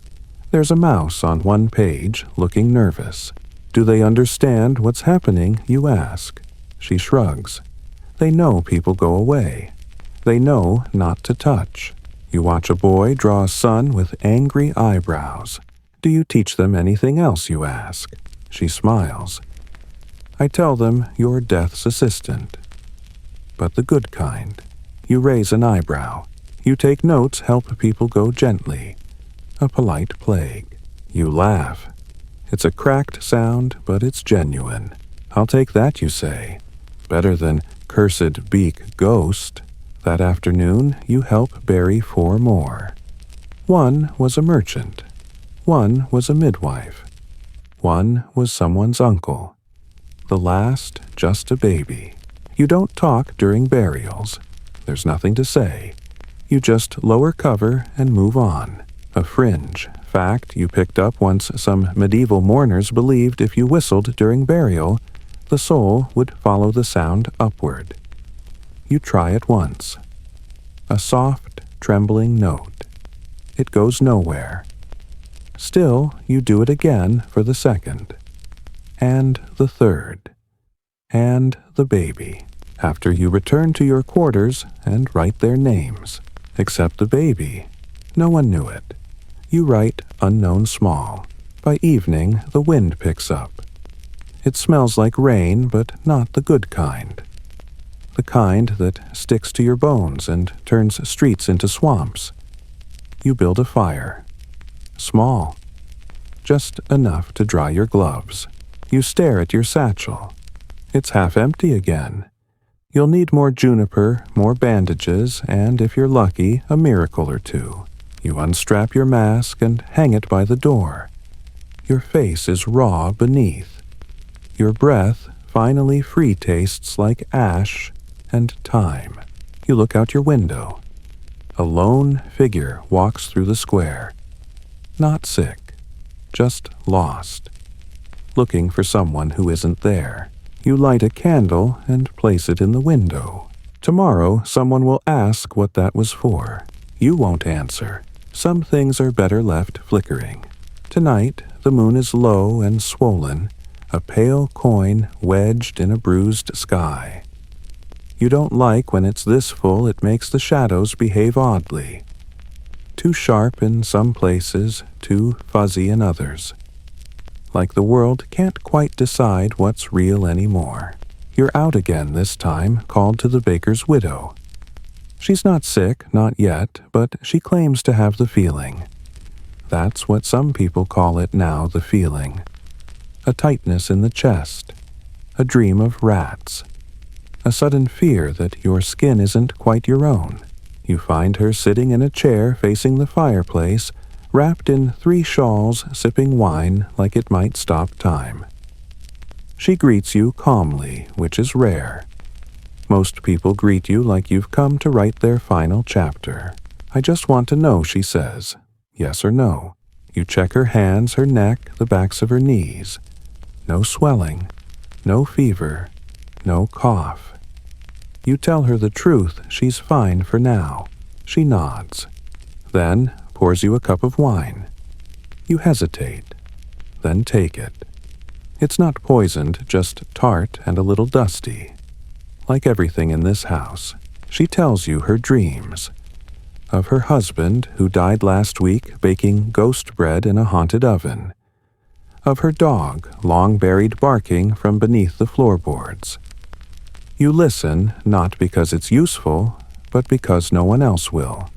There's a mouse on one page, looking nervous. "Do they understand what's happening?" you ask. She shrugs. They know people go away. They know not to touch. You watch a boy draw a sun with angry eyebrows. "Do you teach them anything else?" you ask. She smiles. "I tell them you're Death's assistant." But the good kind. You raise an eyebrow. You take notes, help people go gently. A polite plague. You laugh. It's a cracked sound, but it's genuine. "I'll take that," you say. Better than "cursed beak ghost." That afternoon, you help bury 4 more. One was a merchant. One was a midwife. One was someone's uncle. The last, just a baby. You don't talk during burials. There's nothing to say. You just lower cover and move on. A fringe fact you picked up once some medieval mourners believed if you whistled during burial, the soul would follow the sound upward. You try it once. A soft, trembling note. It goes nowhere. Still, you do it again for the second. And the third. And the baby. After you return to your quarters and write their names. Except the baby. No one knew it. You write unknown small. By evening, the wind picks up. It smells like rain, but not the good kind. The kind that sticks to your bones and turns streets into swamps. You build a fire. Small. Just enough to dry your gloves. You stare at your satchel. It's half empty again. You'll need more juniper, more bandages, and if you're lucky, a miracle or two. You unstrap your mask and hang it by the door. Your face is raw beneath. Your breath finally free tastes like ash and time. You look out your window. A lone figure walks through the square. Not sick, just lost. Looking for someone who isn't there. You light a candle and place it in the window. Tomorrow, someone will ask what that was for. You won't answer. Some things are better left flickering. Tonight, the moon is low and swollen, a pale coin wedged in a bruised sky. You don't like when it's this full, it makes the shadows behave oddly. Too sharp in some places, too fuzzy in others. Like the world can't quite decide what's real anymore. You're out again this time, called to the baker's widow. She's not sick, not yet, but she claims to have the feeling. That's what some people call it now, the feeling. A tightness in the chest. A dream of rats. A sudden fear that your skin isn't quite your own. You find her sitting in a chair facing the fireplace, wrapped in 3 shawls, sipping wine like it might stop time. She greets you calmly, which is rare. Most people greet you like you've come to write their final chapter. "I just want to know," she says. Yes or no. You check her hands, her neck, the backs of her knees. No swelling, no fever, no cough. You tell her the truth, she's fine for now. She nods. Then pours you a cup of wine. You hesitate, then take it. It's not poisoned, just tart and a little dusty. Like everything in this house, she tells you her dreams. Of her husband, who died last week baking ghost bread in a haunted oven. Of her dog, long buried barking from beneath the floorboards. You listen, not because it's useful, but because no one else will.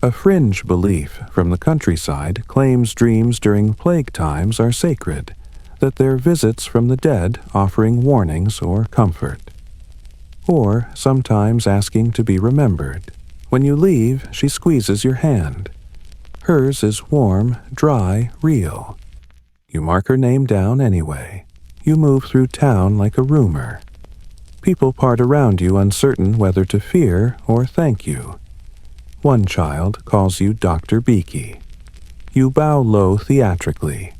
A fringe belief from the countryside claims dreams during plague times are sacred, that they're visits from the dead offering warnings or comfort. Or sometimes asking to be remembered. When you leave, she squeezes your hand. Hers is warm, dry, real. You mark her name down anyway. You move through town like a rumor. People part around you uncertain whether to fear or thank you. One child calls you Dr. Beaky. You bow low theatrically.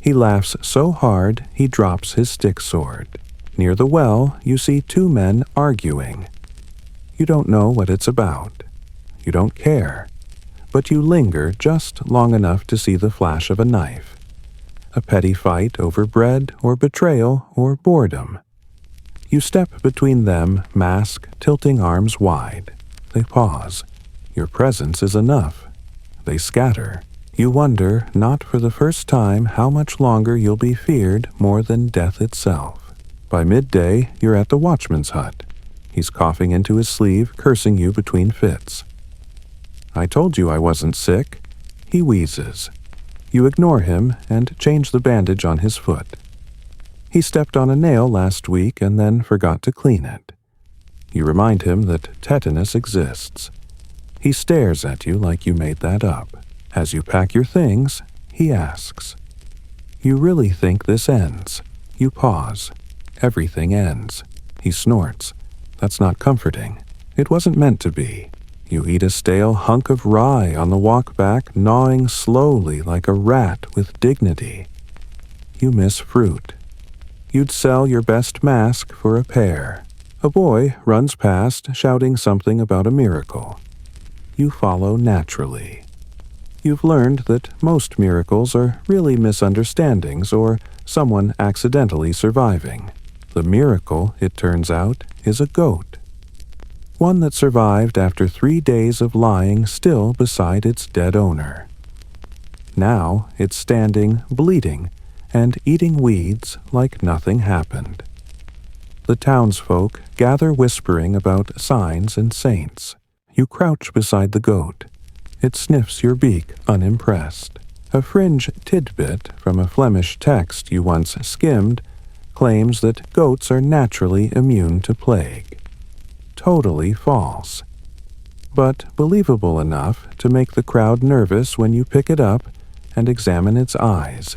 He laughs so hard he drops his stick sword. Near the well, you see two men arguing. You don't know what it's about. You don't care. But you linger just long enough to see the flash of a knife. A petty fight over bread or betrayal or boredom. You step between them, mask tilting arms wide. They pause. Your presence is enough. They scatter. You wonder, not for the first time, how much longer you'll be feared more than death itself. By midday, you're at the watchman's hut. He's coughing into his sleeve, cursing you between fits. I told you I wasn't sick. He wheezes. You ignore him and change the bandage on his foot. He stepped on a nail last week and then forgot to clean it. You remind him that tetanus exists. He stares at you like you made that up. As you pack your things, he asks, "You really think this ends?" You pause. Everything ends. He snorts. That's not comforting. It wasn't meant to be. You eat a stale hunk of rye on the walk back, gnawing slowly like a rat with dignity. You miss fruit. You'd sell your best mask for a pear. A boy runs past, shouting something about a miracle. You follow naturally. You've learned that most miracles are really misunderstandings or someone accidentally surviving. The miracle, it turns out, is a goat. One that survived after 3 days of lying still beside its dead owner. Now it's standing, bleeding, and eating weeds like nothing happened. The townsfolk gather whispering about signs and saints. You crouch beside the goat. It sniffs your beak, unimpressed. A fringe tidbit from a Flemish text you once skimmed claims that goats are naturally immune to plague. Totally false. But believable enough to make the crowd nervous when you pick it up and examine its eyes,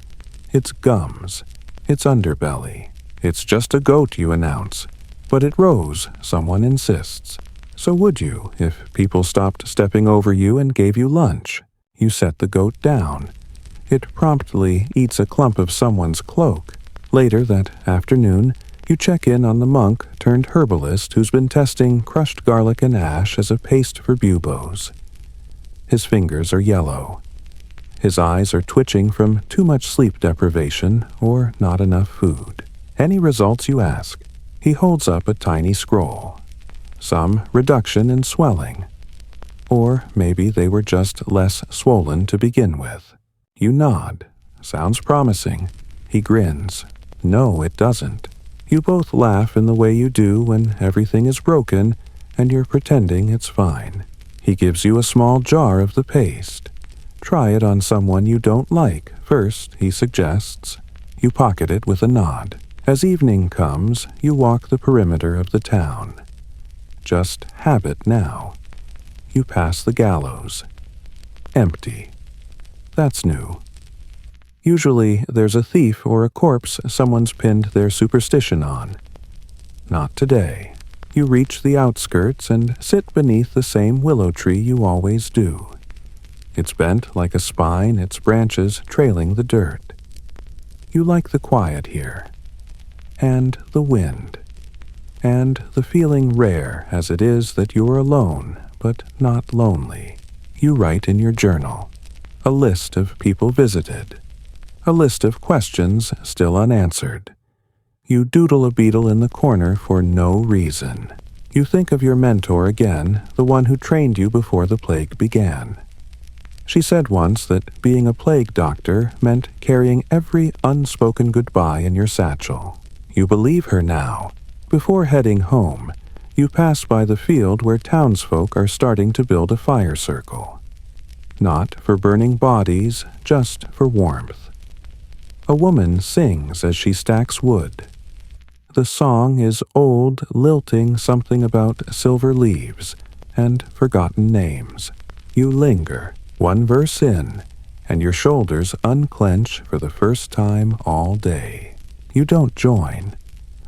its gums, its underbelly. It's just a goat, you announce. But it rose, someone insists. So would you, if people stopped stepping over you and gave you lunch? You set the goat down. It promptly eats a clump of someone's cloak. Later that afternoon, you check in on the monk turned herbalist who's been testing crushed garlic and ash as a paste for buboes. His fingers are yellow. His eyes are twitching from too much sleep deprivation or not enough food. Any results, you ask? He holds up a tiny scroll. Some reduction in swelling. Or maybe they were just less swollen to begin with. You nod. Sounds promising. He grins. No, it doesn't. You both laugh in the way you do when everything is broken and you're pretending it's fine. He gives you a small jar of the paste. Try it on someone you don't like first, he suggests. You pocket it with a nod. As evening comes, you walk the perimeter of the town. Just habit now. You pass the gallows. Empty. That's new. Usually there's a thief or a corpse someone's pinned their superstition on. Not today. You reach the outskirts and sit beneath the same willow tree you always do. It's bent like a spine, its branches trailing the dirt. You like the quiet here. And the wind. And the feeling rare as it is that you're alone, but not lonely. You write in your journal. A list of people visited. A list of questions still unanswered. You doodle a beetle in the corner for no reason. You think of your mentor again, the one who trained you before the plague began. She said once that being a plague doctor meant carrying every unspoken goodbye in your satchel. You believe her now. Before heading home, you pass by the field where townsfolk are starting to build a fire circle. Not for burning bodies, just for warmth. A woman sings as she stacks wood. The song is old, lilting something about silver leaves and forgotten names. You linger. One verse in, and your shoulders unclench for the first time all day. You don't join,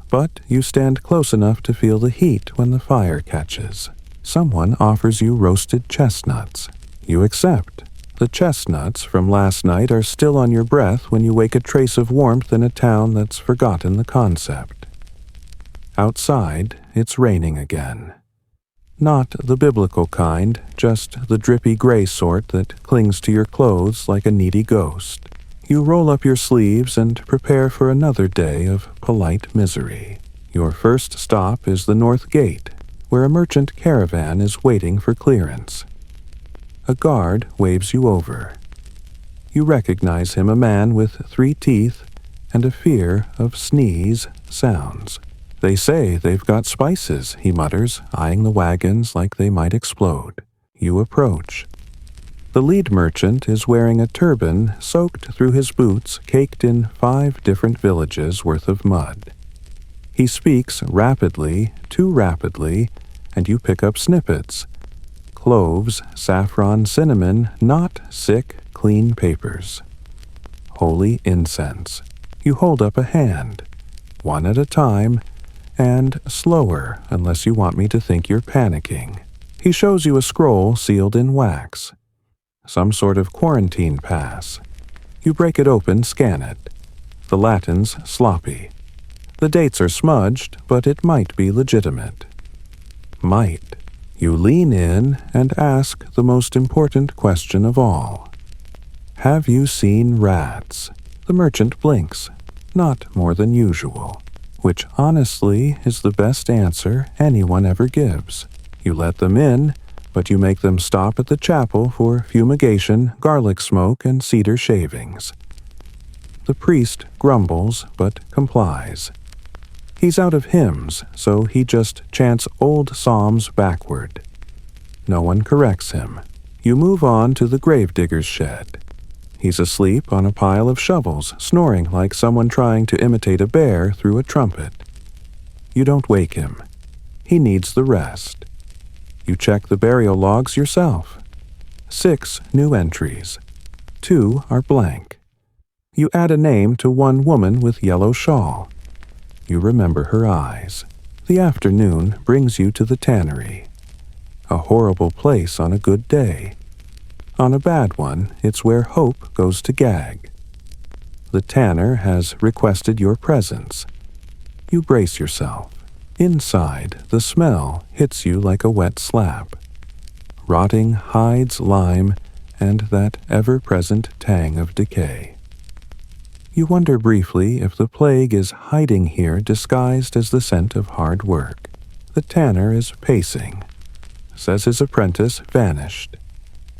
but you stand close enough to feel the heat when the fire catches. Someone offers you roasted chestnuts. You accept. The chestnuts from last night are still on your breath when you wake a trace of warmth in a town that's forgotten the concept. Outside, it's raining again. Not the biblical kind, just the drippy gray sort that clings to your clothes like a needy ghost. You roll up your sleeves and prepare for another day of polite misery. Your first stop is the North Gate, where a merchant caravan is waiting for clearance. A guard waves you over. You recognize him, a man with 3 teeth and a fear of sneeze sounds. They say they've got spices, he mutters, eyeing the wagons like they might explode. You approach. The lead merchant is wearing a turban soaked through his boots, caked in 5 different villages worth of mud. He speaks rapidly, too rapidly, and you pick up snippets. Cloves, saffron, cinnamon, not sick, clean papers. Holy incense. You hold up a hand, one at a time, and slower unless you want me to think you're panicking. He shows you a scroll sealed in wax. Some sort of quarantine pass. You break it open, scan it. The Latin's sloppy. The dates are smudged, but it might be legitimate. Might. You lean in and ask the most important question of all. Have you seen rats? The merchant blinks. Not more than usual. Which honestly is the best answer anyone ever gives. You let them in, but you make them stop at the chapel for fumigation, garlic smoke, and cedar shavings. The priest grumbles but complies. He's out of hymns, so he just chants old psalms backward. No one corrects him. You move on to the gravedigger's shed. He's asleep on a pile of shovels, snoring like someone trying to imitate a bear through a trumpet. You don't wake him. He needs the rest. You check the burial logs yourself. 6 new entries. 2 are blank. You add a name to one woman with yellow shawl. You remember her eyes. The afternoon brings you to the tannery. A horrible place on a good day. On a bad one, it's where hope goes to gag. The tanner has requested your presence. You brace yourself. Inside, the smell hits you like a wet slap. Rotting hides, lime, and that ever-present tang of decay. You wonder briefly if the plague is hiding here disguised as the scent of hard work. The tanner is pacing. Says his apprentice vanished.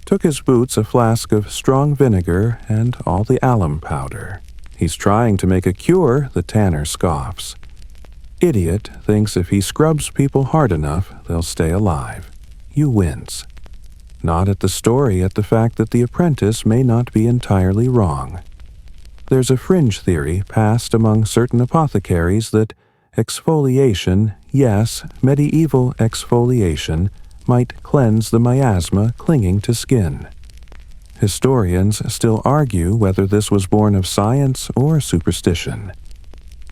Took his boots a flask of strong vinegar and all the alum powder. He's trying to make a cure, the tanner scoffs. Idiot thinks if he scrubs people hard enough, they'll stay alive. You wince. Not at the story, at the fact that the apprentice may not be entirely wrong. There's a fringe theory passed among certain apothecaries that exfoliation, yes, medieval exfoliation, might cleanse the miasma clinging to skin. Historians still argue whether this was born of science or superstition.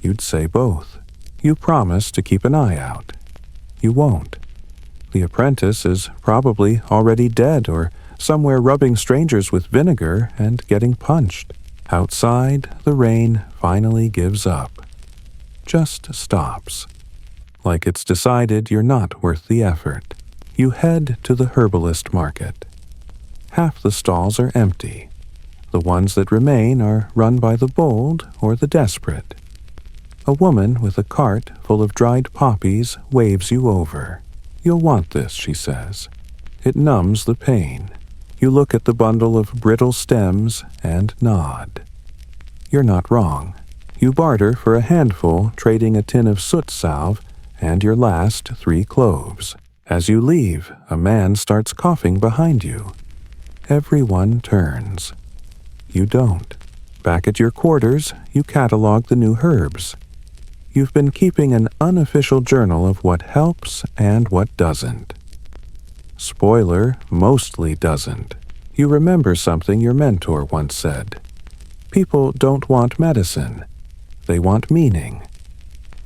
You'd say both. You promise to keep an eye out. You won't. The apprentice is probably already dead or somewhere rubbing strangers with vinegar and getting punched. Outside, the rain finally gives up. Just stops. Like it's decided you're not worth the effort. You head to the herbalist market. Half the stalls are empty. The ones that remain are run by the bold or the desperate. A woman with a cart full of dried poppies waves you over. You'll want this, she says. It numbs the pain. You look at the bundle of brittle stems and nod. You're not wrong. You barter for a handful, trading a tin of soot salve and your last 3 cloves. As you leave, a man starts coughing behind you. Everyone turns. You don't. Back at your quarters, you catalog the new herbs. You've been keeping an unofficial journal of what helps and what doesn't. Spoiler, mostly doesn't. You remember something your mentor once said. People don't want medicine. They want meaning.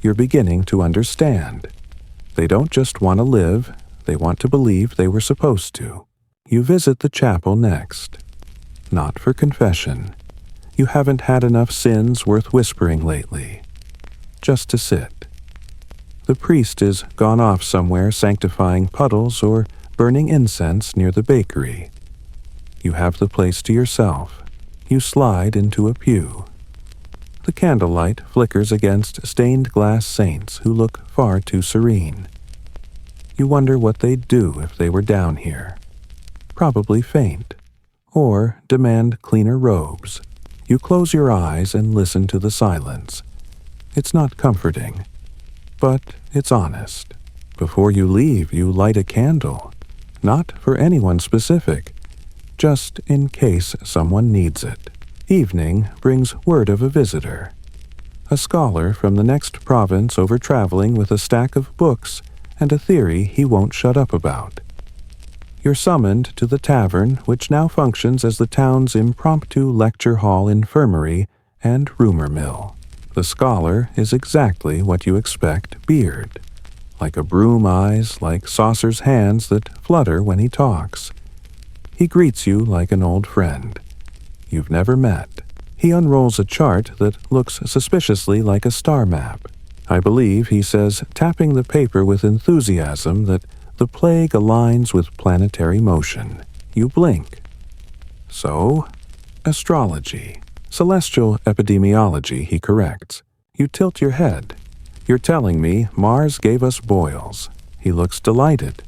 You're beginning to understand. They don't just want to live, they want to believe they were supposed to. You visit the chapel next. Not for confession. You haven't had enough sins worth whispering lately. Just to sit. The priest is gone off somewhere sanctifying puddles or burning incense near the bakery. You have the place to yourself. You slide into a pew. The candlelight flickers against stained glass saints who look far too serene. You wonder what they'd do if they were down here. Probably faint, or demand cleaner robes. You close your eyes and listen to the silence. It's not comforting, but it's honest. Before you leave, you light a candle, not for anyone specific, just in case someone needs it. Evening brings word of a visitor. A scholar from the next province over traveling with a stack of books and a theory he won't shut up about. You're summoned to the tavern, which now functions as the town's impromptu lecture hall, infirmary, and rumor mill. The scholar is exactly what you expect: beard, like a broom eyes, like saucer's hands that flutter when he talks. He greets you like an old friend you've never met. He unrolls a chart that looks suspiciously like a star map. I believe he says, tapping the paper with enthusiasm, that the plague aligns with planetary motion. You blink. So, astrology. Celestial epidemiology, he corrects. You tilt your head. You're telling me Mars gave us boils. He looks delighted.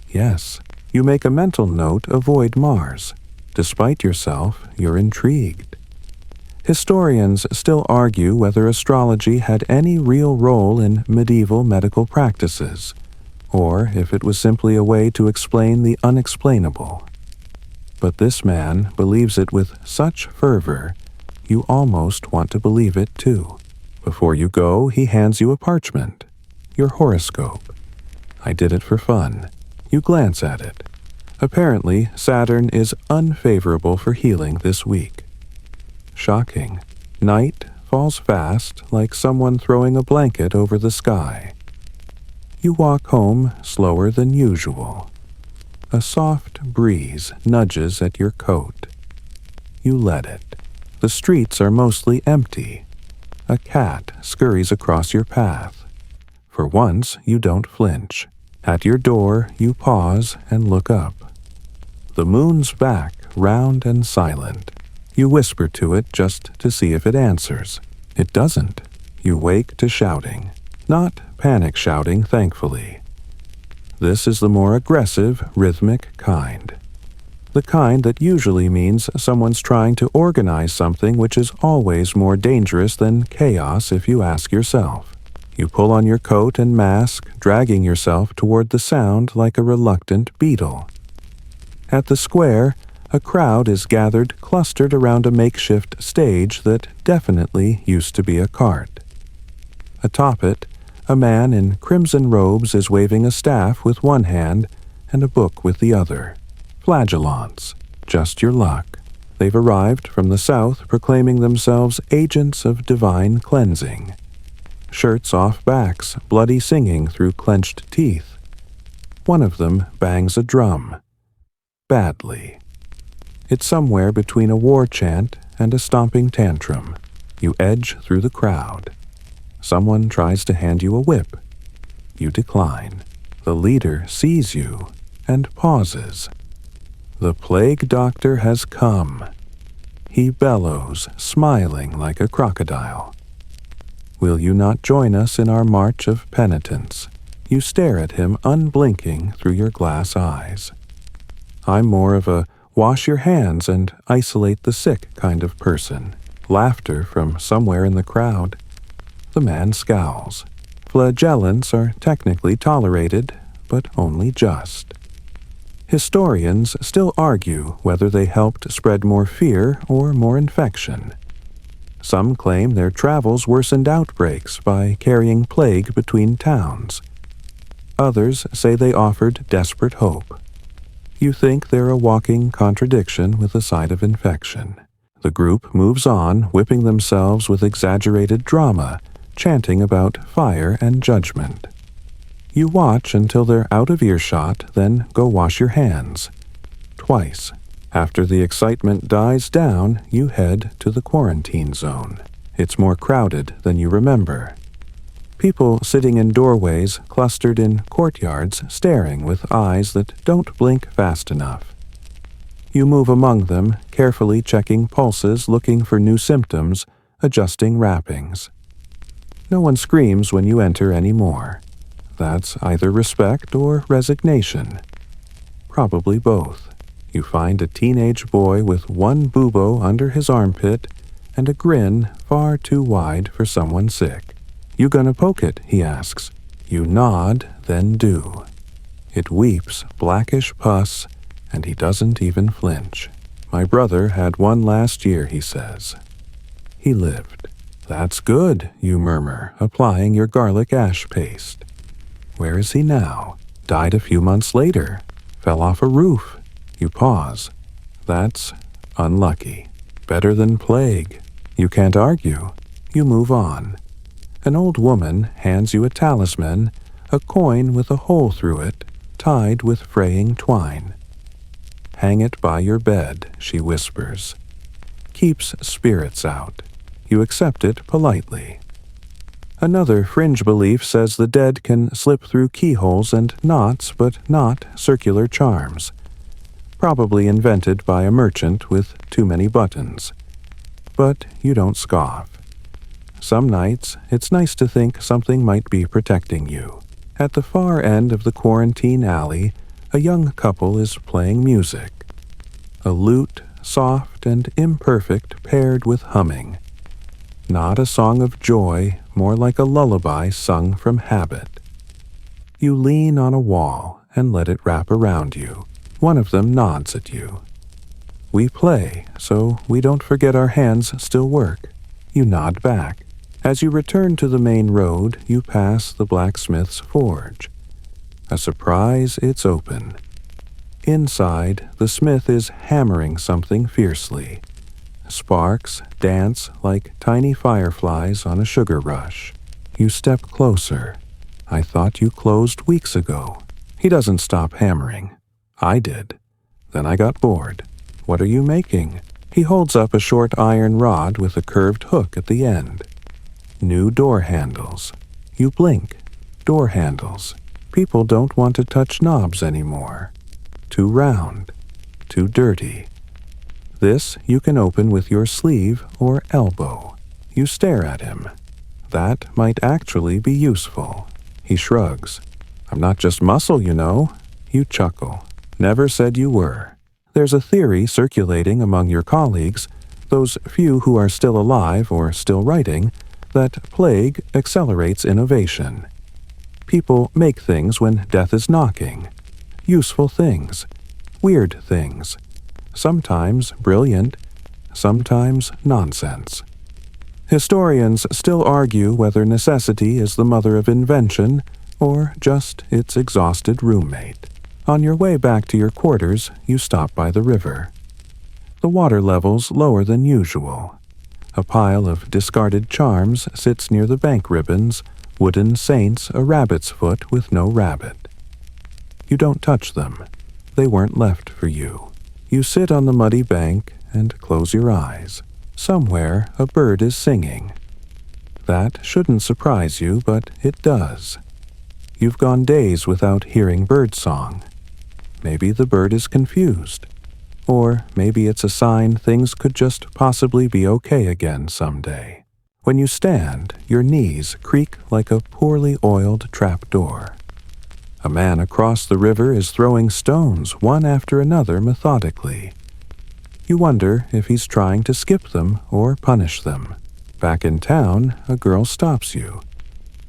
Yes. You make a mental note, avoid Mars. Despite yourself, you're intrigued. Historians still argue whether astrology had any real role in medieval medical practices, or if it was simply a way to explain the unexplainable. But this man believes it with such fervor, you almost want to believe it too. Before you go, he hands you a parchment, your horoscope. I did it for fun. You glance at it. Apparently, Saturn is unfavorable for healing this week. Shocking. Night falls fast, like someone throwing a blanket over the sky. You walk home slower than usual. A soft breeze nudges at your coat. You let it. The streets are mostly empty. A cat scurries across your path. For once, you don't flinch. At your door, you pause and look up. The moon's back, round and silent. You whisper to it just to see if it answers. It doesn't. You wake to shouting. Not panic shouting, thankfully. This is the more aggressive, rhythmic kind. The kind that usually means someone's trying to organize something, which is always more dangerous than chaos if you ask yourself. You pull on your coat and mask, dragging yourself toward the sound like a reluctant beetle. At the square, a crowd is gathered clustered around a makeshift stage that definitely used to be a cart. Atop it, a man in crimson robes is waving a staff with one hand and a book with the other. Flagellants. Just your luck. They've arrived from the south proclaiming themselves agents of divine cleansing. Shirts off backs, bloody singing through clenched teeth. One of them bangs a drum. Badly. It's somewhere between a war chant and a stomping tantrum. You edge through the crowd. Someone tries to hand you a whip. You decline. The leader sees you and pauses. The PlagueDoctor has come. He bellows, smiling like a crocodile. Will you not join us in our march of penitence? You stare at him unblinking through your glass eyes. I'm more of a wash your hands and isolate the sick kind of person. Laughter from somewhere in the crowd. The man scowls. Flagellants are technically tolerated, but only just. Historians still argue whether they helped spread more fear or more infection. Some claim their travels worsened outbreaks by carrying plague between towns. Others say they offered desperate hope. You think they're a walking contradiction with a side of infection. The group moves on, whipping themselves with exaggerated drama, chanting about fire and judgment. You watch until they're out of earshot, then go wash your hands. Twice. After the excitement dies down, you head to the quarantine zone. It's more crowded than you remember. People sitting in doorways, clustered in courtyards, staring with eyes that don't blink fast enough. You move among them, carefully checking pulses, looking for new symptoms, adjusting wrappings. No one screams when you enter anymore. That's either respect or resignation. Probably both. You find a teenage boy with one bubo under his armpit and a grin far too wide for someone sick. "You gonna poke it?" he asks. You nod, then do. It weeps blackish pus, and he doesn't even flinch. "My brother had one last year," he says. He lived. "That's good," you murmur, applying your garlic ash paste. Where is he now? Died a few months later. Fell off a roof. You pause. That's unlucky. Better than plague. You can't argue. You move on. An old woman hands you a talisman, a coin with a hole through it, tied with fraying twine. "Hang it by your bed," she whispers. Keeps spirits out. You accept it politely. Another fringe belief says the dead can slip through keyholes and knots, but not circular charms. Probably invented by a merchant with too many buttons. But you don't scoff. Some nights, it's nice to think something might be protecting you. At the far end of the quarantine alley, a young couple is playing music. A lute, soft and imperfect, paired with humming. Not a song of joy, more like a lullaby sung from habit. You lean on a wall and let it wrap around you. One of them nods at you. "We play, so we don't forget our hands still work." You nod back. As you return to the main road, you pass the blacksmith's forge. A surprise, it's open. Inside, the smith is hammering something fiercely. Sparks dance like tiny fireflies on a sugar rush. You step closer. "I thought you closed weeks ago." He doesn't stop hammering. "I did. Then I got bored." "What are you making?" He holds up a short iron rod with a curved hook at the end. "New door handles." You blink. Door handles. People don't want to touch knobs anymore. Too round. Too dirty. This you can open with your sleeve or elbow. You stare at him. That might actually be useful. He shrugs. "I'm not just muscle, you know." You chuckle. "Never said you were." There's a theory circulating among your colleagues, those few who are still alive or still writing, that plague accelerates innovation. People make things when death is knocking. Useful things. Weird things. Sometimes brilliant, sometimes nonsense. Historians still argue whether necessity is the mother of invention or just its exhausted roommate. On your way back to your quarters, you stop by the river. The water level's lower than usual. A pile of discarded charms sits near the bank ribbons, wooden saints, a rabbit's foot with no rabbit. You don't touch them. They weren't left for you. You sit on the muddy bank and close your eyes. Somewhere a bird is singing. That shouldn't surprise you, but it does. You've gone days without hearing birdsong. Maybe the bird is confused. Or maybe it's a sign things could just possibly be okay again someday. When you stand, your knees creak like a poorly oiled trapdoor. A man across the river is throwing stones one after another methodically. You wonder if he's trying to skip them or punish them. Back in town, a girl stops you.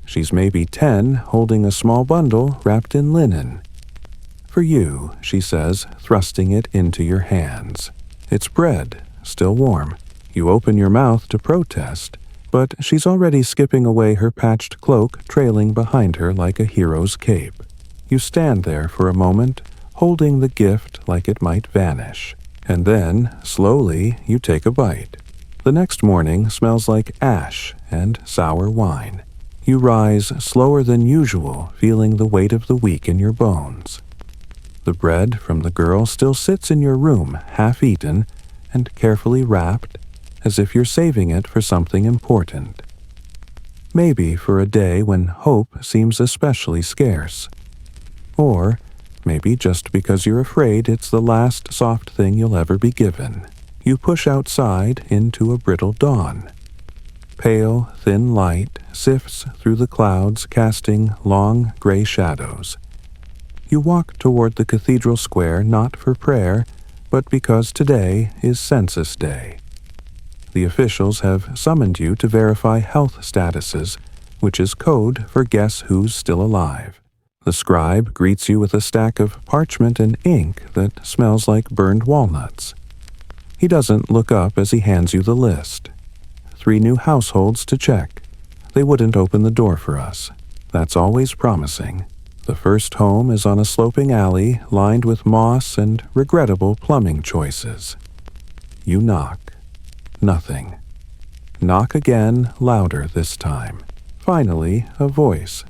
She's maybe 10, holding a small bundle wrapped in linen. "For you," she says, thrusting it into your hands. It's bread, still warm. You open your mouth to protest, but she's already skipping away, her patched cloak trailing behind her like a hero's cape. You stand there for a moment, holding the gift like it might vanish. And then, slowly, you take a bite. The next morning smells like ash and sour wine. You rise slower than usual, feeling the weight of the week in your bones. The bread from the girl still sits in your room, half-eaten and carefully wrapped, as if you're saving it for something important. Maybe for a day when hope seems especially scarce. Or maybe just because you're afraid it's the last soft thing you'll ever be given. You push outside into a brittle dawn. Pale, thin light sifts through the clouds, casting long, gray shadows. You walk toward the cathedral square not for prayer, but because today is census day. The officials have summoned you to verify health statuses, which is code for guess who's still alive. The scribe greets you with a stack of parchment and ink that smells like burned walnuts. He doesn't look up as he hands you the list. 3 new households to check. They wouldn't open the door for us. That's always promising. The first home is on a sloping alley lined with moss and regrettable plumbing choices. You knock. Nothing. Knock again, louder this time. Finally, a voice.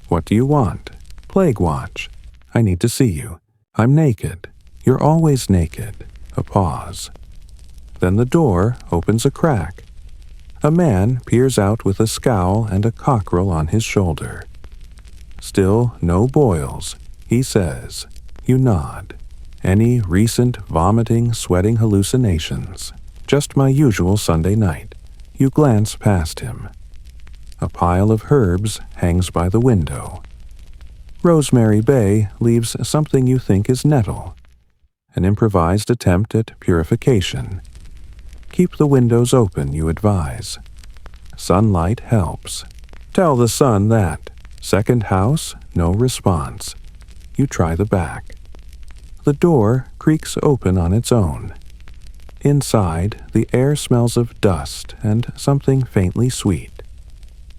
What do you want? Plague watch. I need to see you. I'm naked. You're always naked. A pause. Then the door opens a crack. A man peers out with a scowl and a cockerel on his shoulder. Still no boils, he says. You nod. Any recent vomiting, sweating hallucinations? Just my usual Sunday night. You glance past him. A pile of herbs hangs by the window. Rosemary Bay leaves something you think is nettle. An improvised attempt at purification. Keep the windows open, you advise. Sunlight helps. Tell the sun that. Second house, no response. You try the back. The door creaks open on its own. Inside, the air smells of dust and something faintly sweet.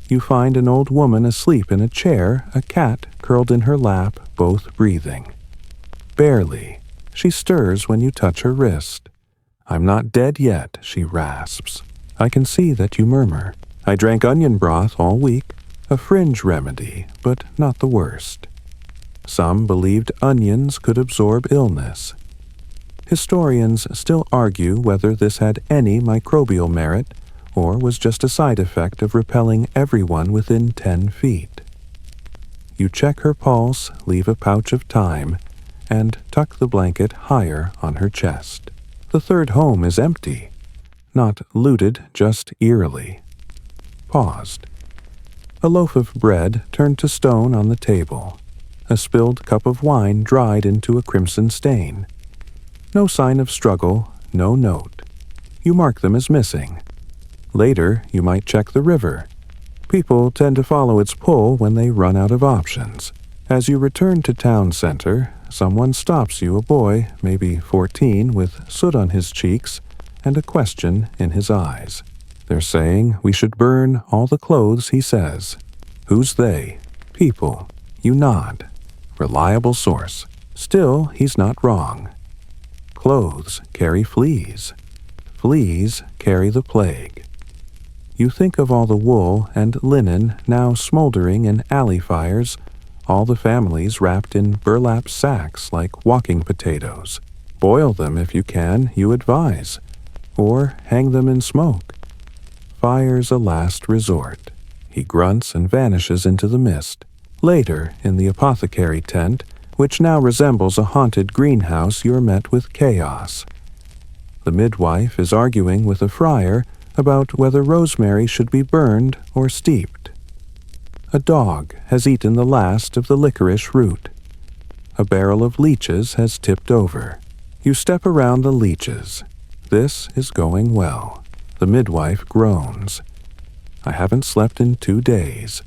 You find an old woman asleep in a chair, a cat curled in her lap, both breathing. Barely. She stirs when you touch her wrist. I'm not dead yet, she rasps. I can see that you murmur. I drank onion broth all week. A fringe remedy, but not the worst. Some believed onions could absorb illness. Historians still argue whether this had any microbial merit or was just a side effect of repelling everyone within 10 feet. You check her pulse, leave a pouch of thyme, and tuck the blanket higher on her chest. The third home is empty. Not looted, just eerily. Paused. A loaf of bread turned to stone on the table. A spilled cup of wine dried into a crimson stain. No sign of struggle, no note. You mark them as missing. Later, you might check the river. People tend to follow its pull when they run out of options. As you return to town center, someone stops you, a boy, maybe 14, with soot on his cheeks and a question in his eyes. They're saying we should burn all the clothes, he says. Who's they? People. You nod. Reliable source. Still, he's not wrong. Clothes carry fleas. Fleas carry the plague. You think of all the wool and linen now smoldering in alley fires, all the families wrapped in burlap sacks like walking potatoes. Boil them if you can, you advise. Or hang them in smoke. Fire's a last resort. He grunts and vanishes into the mist. Later, in the apothecary tent, which now resembles a haunted greenhouse, you're met with chaos. The midwife is arguing with a friar about whether rosemary should be burned or steeped. A dog has eaten the last of the licorice root. A barrel of leeches has tipped over. You step around the leeches. This is going well. The midwife groans. I haven't slept in 2 days.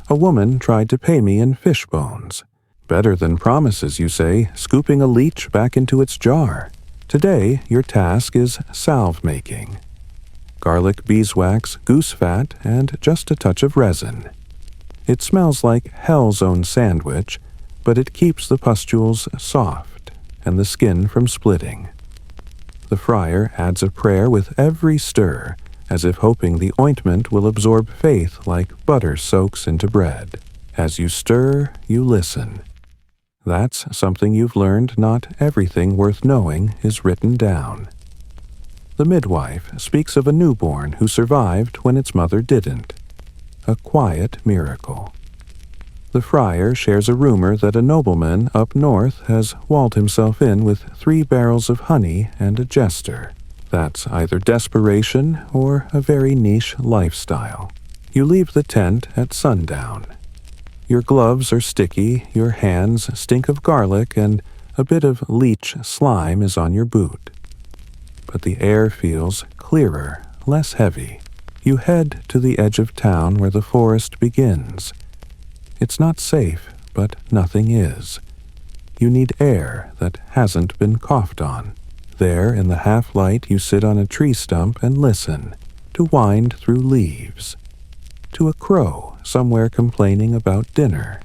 A woman tried to pay me in fish bones. Better than promises, you say, scooping a leech back into its jar. Today, your task is salve making. Garlic, beeswax, goose fat, and just a touch of resin. It smells like hell's own sandwich, but it keeps the pustules soft and the skin from splitting. The friar adds a prayer with every stir, as if hoping the ointment will absorb faith like butter soaks into bread. As you stir, you listen. That's something you've learned. Not everything worth knowing is written down. The midwife speaks of a newborn who survived when its mother didn't. A quiet miracle. The friar shares a rumor that a nobleman up north has walled himself in with 3 barrels of honey and a jester. That's either desperation or a very niche lifestyle. You leave the tent at sundown. Your gloves are sticky, your hands stink of garlic, and a bit of leech slime is on your boot. But the air feels clearer, less heavy. You head to the edge of town where the forest begins. It's not safe, but nothing is. You need air that hasn't been coughed on. There, in the half-light, you sit on a tree stump and listen, to wind through leaves, to a crow somewhere complaining about dinner,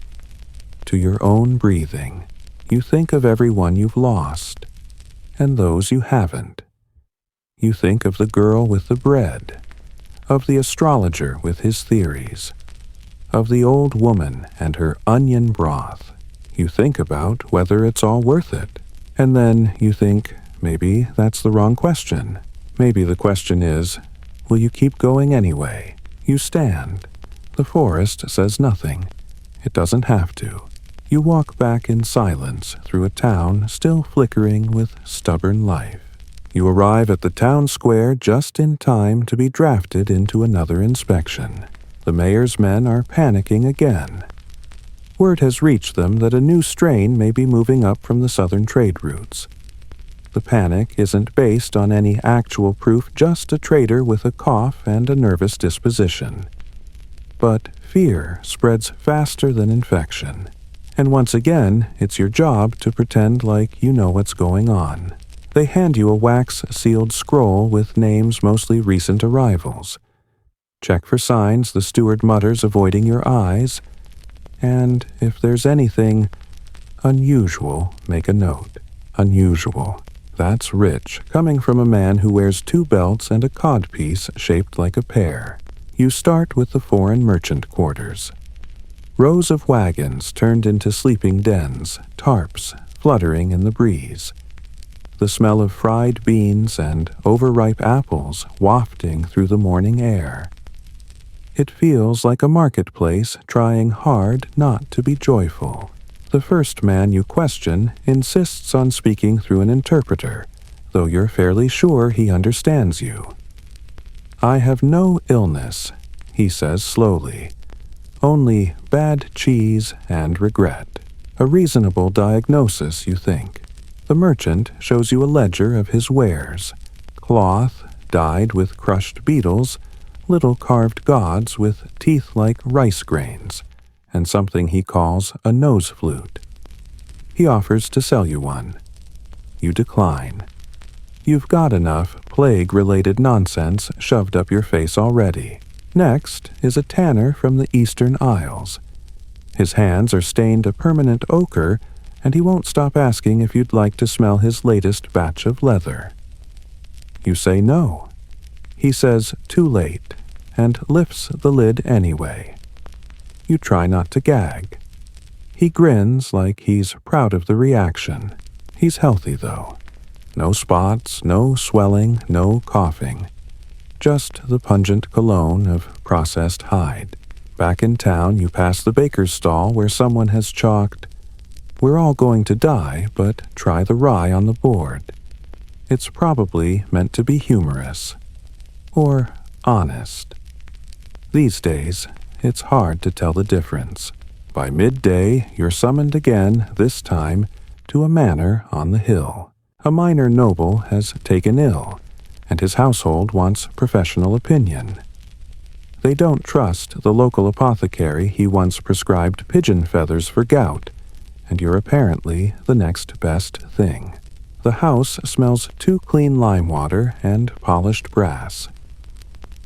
to your own breathing. You think of everyone you've lost, and those you haven't. You think of the girl with the bread, of the astrologer with his theories, of the old woman and her onion broth. You think about whether it's all worth it, and then you think, maybe that's the wrong question. Maybe the question is, will you keep going anyway? You stand. The forest says nothing. It doesn't have to. You walk back in silence through a town still flickering with stubborn life. You arrive at the town square just in time to be drafted into another inspection. The mayor's men are panicking again. Word has reached them that a new strain may be moving up from the southern trade routes. The panic isn't based on any actual proof, just a trader with a cough and a nervous disposition. But fear spreads faster than infection. And once again, it's your job to pretend like you know what's going on. They hand you a wax-sealed scroll with names, mostly recent arrivals. Check for signs, the steward mutters, avoiding your eyes. And if there's anything unusual, make a note. Unusual. That's rich, coming from a man who wears 2 belts and a codpiece shaped like a pear. You start with the foreign merchant quarters. Rows of wagons turned into sleeping dens, tarps fluttering in the breeze. The smell of fried beans and overripe apples wafting through the morning air. It feels like a marketplace trying hard not to be joyful. The first man you question insists on speaking through an interpreter, though you're fairly sure he understands you. "I have no illness," he says slowly. "Only bad cheese and regret." A reasonable diagnosis, you think. The merchant shows you a ledger of his wares. Cloth dyed with crushed beetles, little carved gods with teeth like rice grains, and something he calls a nose flute. He offers to sell you one. You decline. You've got enough plague-related nonsense shoved up your face already. Next is a tanner from the Eastern Isles. His hands are stained a permanent ochre, and he won't stop asking if you'd like to smell his latest batch of leather. You say no. He says too late, and lifts the lid anyway. You try not to gag. He grins like he's proud of the reaction. He's healthy, though. No spots, no swelling, no coughing. Just the pungent cologne of processed hide. Back in town, you pass the baker's stall where someone has chalked, "We're all going to die, but try the rye on the board." It's probably meant to be humorous. Or honest. These days, it's hard to tell the difference. By midday, you're summoned again, this time, to a manor on the hill. A minor noble has taken ill, and his household wants professional opinion. They don't trust the local apothecary. He once prescribed pigeon feathers for gout, and you're apparently the next best thing. The house smells too clean lime water and polished brass.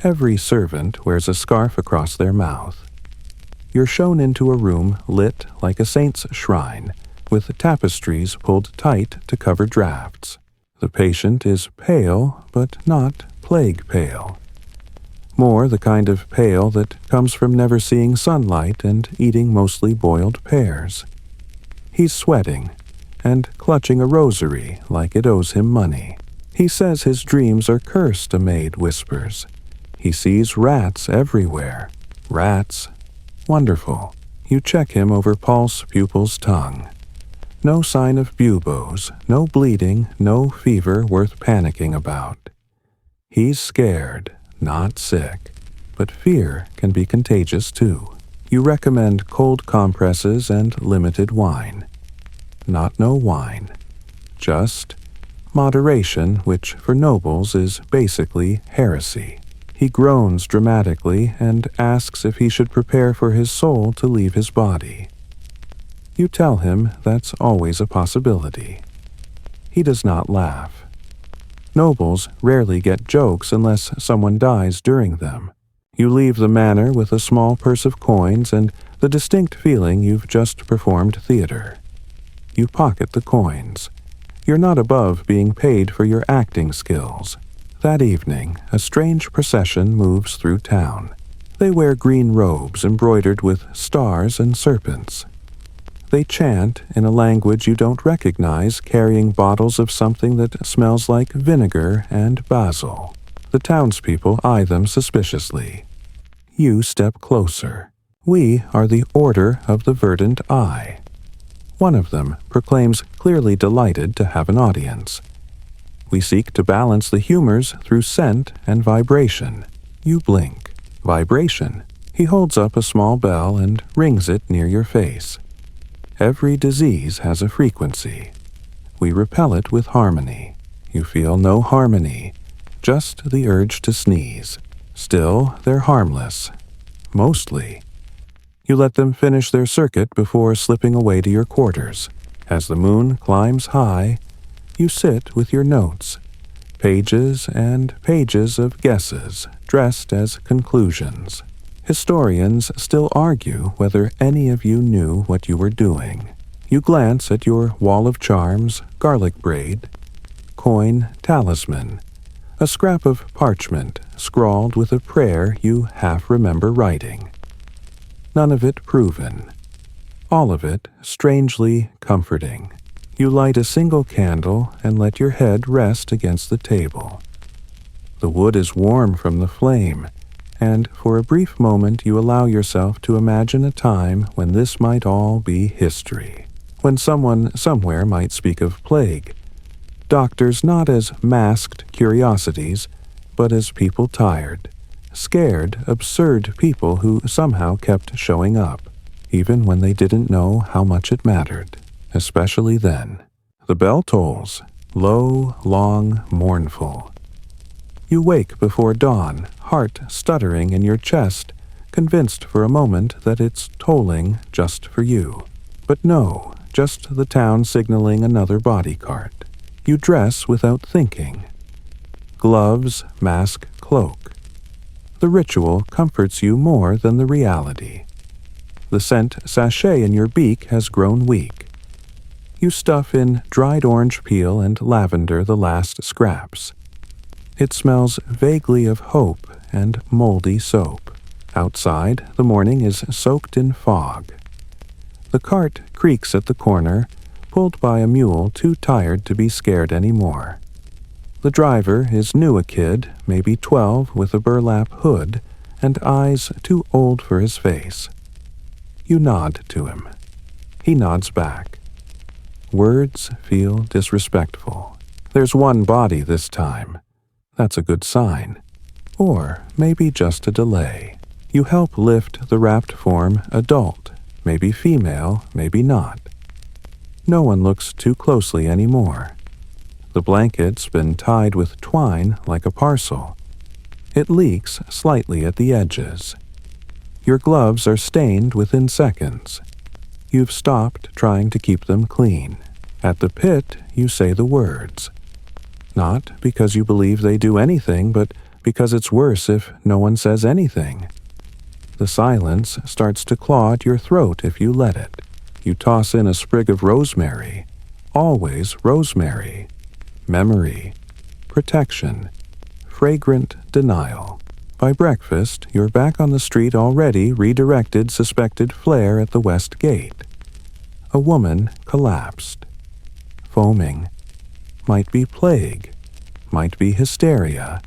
Every servant wears a scarf across their mouth. you're shown into a room lit like a saint's shrine, with tapestries pulled tight to cover drafts. The patient is pale, but not plague pale. More the kind of pale that comes from never seeing sunlight and eating mostly boiled pears. He's sweating and clutching a rosary like it owes him money. He says his dreams are cursed, a maid whispers. He sees rats everywhere. Rats. Wonderful. You check him over pulse, pupils, tongue. No sign of buboes, no bleeding, no fever worth panicking about. He's scared, not sick, but fear can be contagious too. You recommend cold compresses and limited wine. Not no wine, just moderation, which for nobles is basically heresy. He groans dramatically and asks if he should prepare for his soul to leave his body. You tell him that's always a possibility. He does not laugh. Nobles rarely get jokes unless someone dies during them. You leave the manor with a small purse of coins and the distinct feeling you've just performed theater. You pocket the coins. You're not above being paid for your acting skills. That evening, a strange procession moves through town. They wear green robes embroidered with stars and serpents. They chant in a language you don't recognize, carrying bottles of something that smells like vinegar and basil. The townspeople eye them suspiciously. You step closer. We are the Order of the Verdant Eye. One of them proclaims, clearly delighted to have an audience. We seek to balance the humors through scent and vibration. You blink. Vibration. He holds up a small bell and rings it near your face. Every disease has a frequency. We repel it with harmony. You feel no harmony, just the urge to sneeze. Still, they're harmless. Mostly. You let them finish their circuit before slipping away to your quarters. As the moon climbs high, you sit with your notes, pages and pages of guesses dressed as conclusions. Historians still argue whether any of you knew what you were doing. You glance at your wall of charms, garlic braid, coin, talisman, a scrap of parchment scrawled with a prayer you half remember writing. None of it proven. All of it strangely comforting. You light a single candle and let your head rest against the table. The wood is warm from the flame, and for a brief moment you allow yourself to imagine a time when this might all be history, when someone somewhere might speak of plague. Doctors not as masked curiosities, but as people tired, scared, absurd people who somehow kept showing up, even when they didn't know how much it mattered, especially then. The bell tolls, low, long, mournful. You wake before dawn, heart stuttering in your chest, convinced for a moment that it's tolling just for you. But no, just the town signaling another body cart. You dress without thinking. Gloves, mask, cloak. The ritual comforts you more than the reality. The scent sachet in your beak has grown weak. You stuff in dried orange peel and lavender the last scraps. It smells vaguely of hope and moldy soap. Outside, the morning is soaked in fog. The cart creaks at the corner, pulled by a mule too tired to be scared anymore. The driver is new a kid, maybe 12, with a burlap hood and eyes too old for his face. You nod to him. He nods back. Words feel disrespectful. There's one body this time. That's a good sign. Or maybe just a delay. You help lift the wrapped form adult, maybe female, maybe not. No one looks too closely anymore. The blanket's been tied with twine like a parcel. It leaks slightly at the edges. Your gloves are stained within seconds. You've stopped trying to keep them clean. At the pit, you say the words. Not because you believe they do anything, but because it's worse if no one says anything. The silence starts to claw at your throat if you let it. You toss in a sprig of rosemary. Always rosemary. Memory. Protection. Fragrant denial. By breakfast, you're back on the street already redirected suspected flare at the west gate. A woman collapsed. Foaming. Might be plague. Might be hysteria.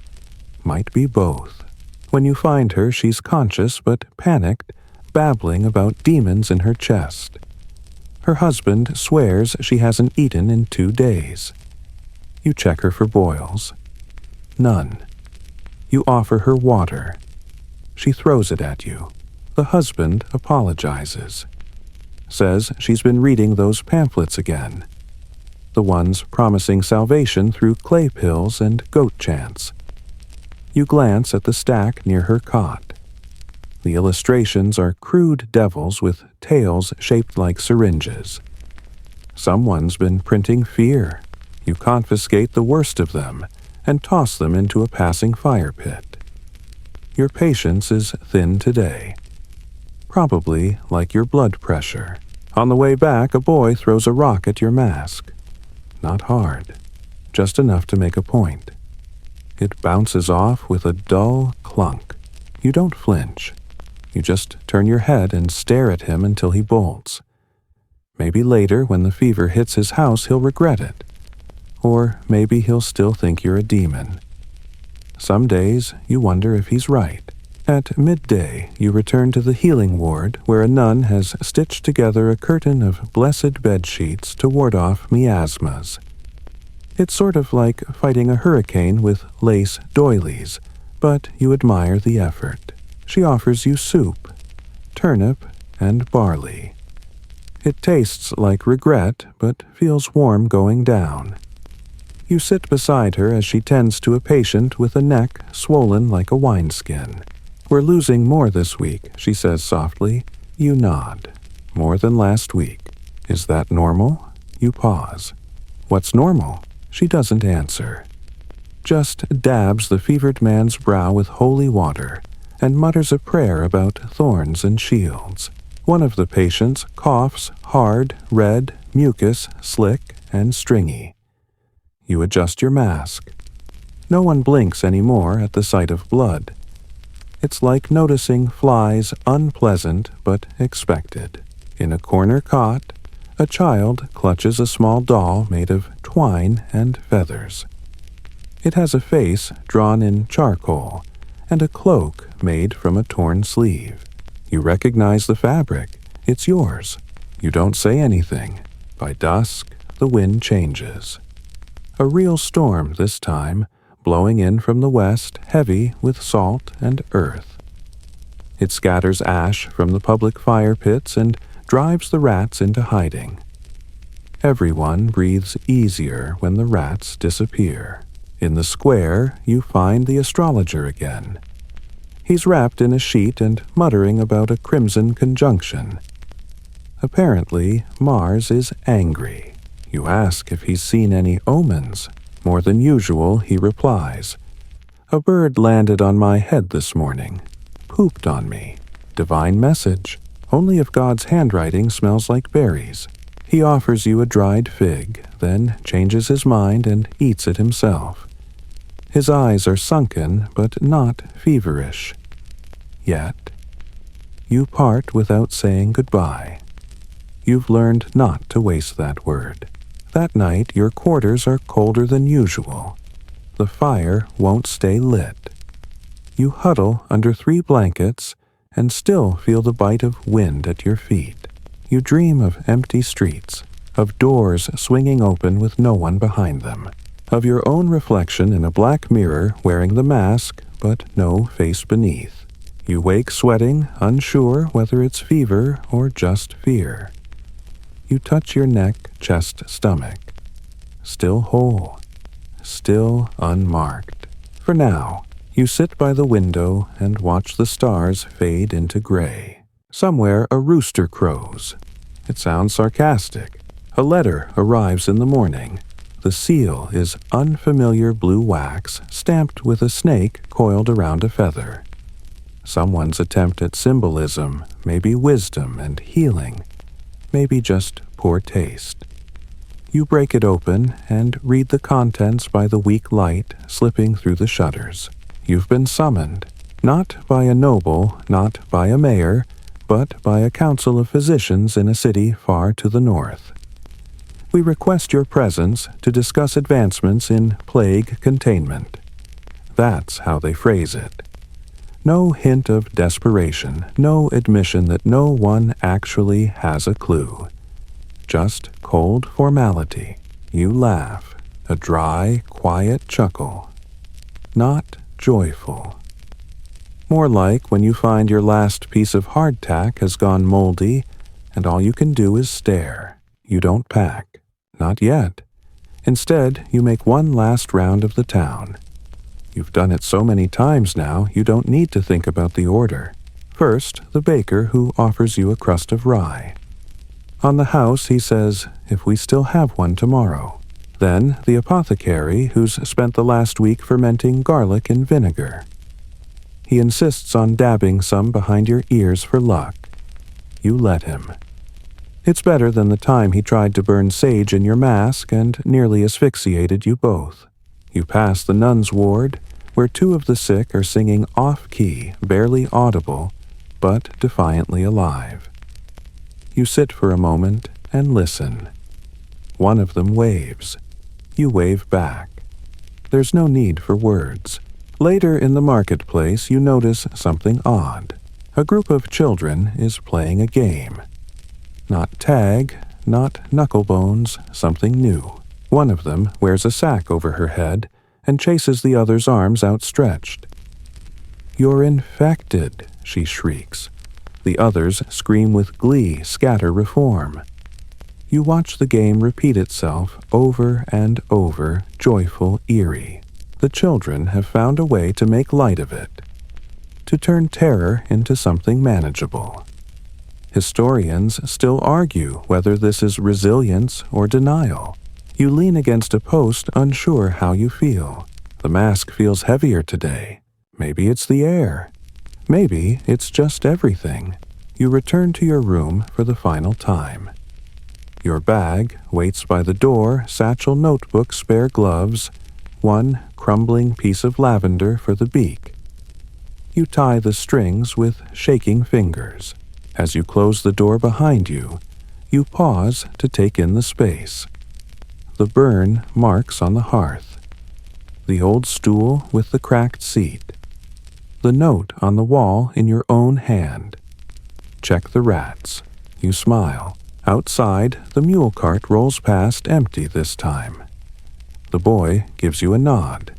Might be both. When you find her, she's conscious but panicked, babbling about demons in her chest. Her husband swears she hasn't eaten in 2 days. You check her for boils. None. You offer her water. She throws it at you. The husband apologizes. Says she's been reading those pamphlets again. The ones promising salvation through clay pills and goat chants. You glance at the stack near her cot. The illustrations are crude devils with tails shaped like syringes. Someone's been printing fear. You confiscate the worst of them and toss them into a passing fire pit. Your patience is thin today. Probably like your blood pressure. On the way back, a boy throws a rock at your mask. Not hard, just enough to make a point. It bounces off with a dull clunk. You don't flinch. You just turn your head and stare at him until he bolts. Maybe later, when the fever hits his house, he'll regret it. Or maybe he'll still think you're a demon. Some days, you wonder if he's right. At midday, you return to the healing ward where a nun has stitched together a curtain of blessed bed sheets to ward off miasmas. It's sort of like fighting a hurricane with lace doilies, but you admire the effort. She offers you soup, turnip, and barley. It tastes like regret, but feels warm going down. You sit beside her as she tends to a patient with a neck swollen like a wineskin. "We're losing more this week," she says softly. You nod. "More than last week. Is that normal?" You pause. "What's normal?" She doesn't answer. Just dabs the fevered man's brow with holy water and mutters a prayer about thorns and shields. One of the patients coughs hard, red, mucus, slick, and stringy. You adjust your mask. No one blinks anymore at the sight of blood. It's like noticing flies unpleasant but expected. In a corner cot, a child clutches a small doll made of twine and feathers. It has a face drawn in charcoal and a cloak made from a torn sleeve. You recognize the fabric. It's yours. You don't say anything. By dusk, the wind changes. A real storm this time, blowing in from the west, heavy with salt and earth. It scatters ash from the public fire pits and drives the rats into hiding. Everyone breathes easier when the rats disappear. In the square, you find the astrologer again. He's wrapped in a sheet and muttering about a crimson conjunction. Apparently, Mars is angry. You ask if he's seen any omens. More than usual, he replies. "A bird landed on my head this morning. Pooped on me. Divine message. Only if God's handwriting smells like berries." He offers you a dried fig, then changes his mind and eats it himself. His eyes are sunken, but not feverish. Yet, you part without saying goodbye. You've learned not to waste that word. That night, your quarters are colder than usual. The fire won't stay lit. You huddle under 3 blankets and still feel the bite of wind at your feet. You dream of empty streets, of doors swinging open with no one behind them, of your own reflection in a black mirror wearing the mask but no face beneath. You wake sweating, unsure whether it's fever or just fear. You touch your neck, chest, stomach. Still whole, still unmarked. For now, you sit by the window and watch the stars fade into gray. Somewhere a rooster crows. It sounds sarcastic. A letter arrives in the morning. The seal is unfamiliar blue wax stamped with a snake coiled around a feather. Someone's attempt at symbolism, maybe wisdom and healing, maybe just poor taste. You break it open and read the contents by the weak light slipping through the shutters. You've been summoned, not by a noble, not by a mayor, but by a council of physicians in a city far to the north. We request your presence to discuss advancements in plague containment. That's how they phrase it. No hint of desperation, no admission that no one actually has a clue. Just cold formality. You laugh, a dry, quiet chuckle. Not joyful. More like when you find your last piece of hardtack has gone moldy and all you can do is stare. You don't pack. Not yet. Instead, you make one last round of the town. You've done it so many times now, you don't need to think about the order. First, the baker who offers you a crust of rye. On the house, he says, if we still have one tomorrow. Then, the apothecary who's spent the last week fermenting garlic in vinegar. He insists on dabbing some behind your ears for luck. You let him. It's better than the time he tried to burn sage in your mask and nearly asphyxiated you both. You pass the nuns' ward, where two of the sick are singing off-key, barely audible, but defiantly alive. You sit for a moment and listen. One of them waves. You wave back. There's no need for words. Later in the marketplace, you notice something odd. A group of children is playing a game. Not tag, not knucklebones, something new. One of them wears a sack over her head and chases the other's arms outstretched. "You're infected," she shrieks. The others scream with glee, scatter reform. You watch the game repeat itself over and over, joyful, eerie. The children have found a way to make light of it, to turn terror into something manageable. Historians still argue whether this is resilience or denial. You lean against a post, unsure how you feel. The mask feels heavier today. Maybe it's the air. Maybe it's just everything. You return to your room for the final time. Your bag waits by the door, satchel, notebook, spare gloves, one crumbling piece of lavender for the beak. You tie the strings with shaking fingers. As you close the door behind you, you pause to take in the space. The burn marks on the hearth. The old stool with the cracked seat. The note on the wall in your own hand. Check the rats. You smile. Outside, the mule cart rolls past empty this time. The boy gives you a nod.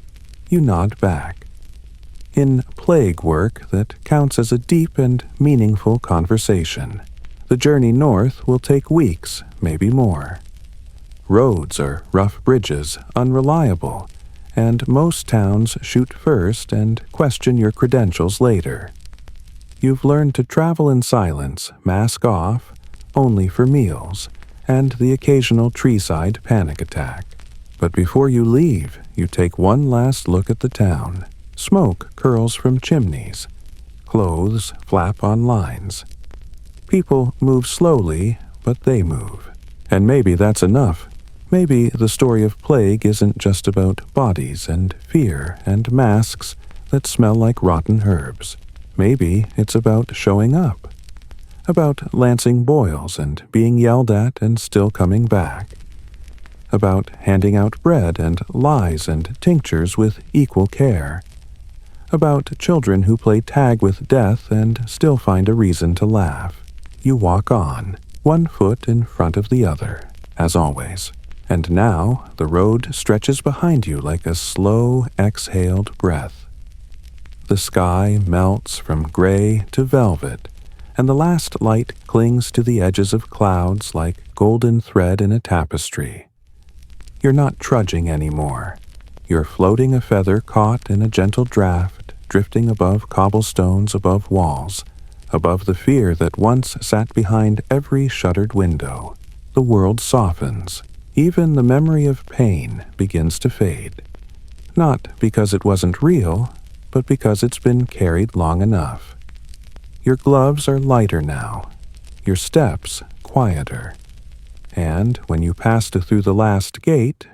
You nod back. In plague work, that counts as a deep and meaningful conversation. The journey north will take weeks, maybe more. Roads are rough bridges, unreliable, and most towns shoot first and question your credentials later. You've learned to travel in silence, mask off, only for meals, and the occasional tree-side panic attack. But before you leave, you take one last look at the town. Smoke curls from chimneys. Clothes flap on lines. People move slowly, but they move. And maybe that's enough. Maybe the story of plague isn't just about bodies and fear and masks that smell like rotten herbs. Maybe it's about showing up. About lancing boils and being yelled at and still coming back. About handing out bread and lies and tinctures with equal care. About children who play tag with death and still find a reason to laugh. You walk on, one foot in front of the other, as always. And now the road stretches behind you like a slow, exhaled breath. The sky melts from gray to velvet, and the last light clings to the edges of clouds like golden thread in a tapestry. You're not trudging anymore. You're floating a feather caught in a gentle draft, drifting above cobblestones, above walls, above the fear that once sat behind every shuttered window. The world softens. Even the memory of pain begins to fade. Not because it wasn't real, but because it's been carried long enough. Your gloves are lighter now, your steps quieter, and when you pass through the last gate,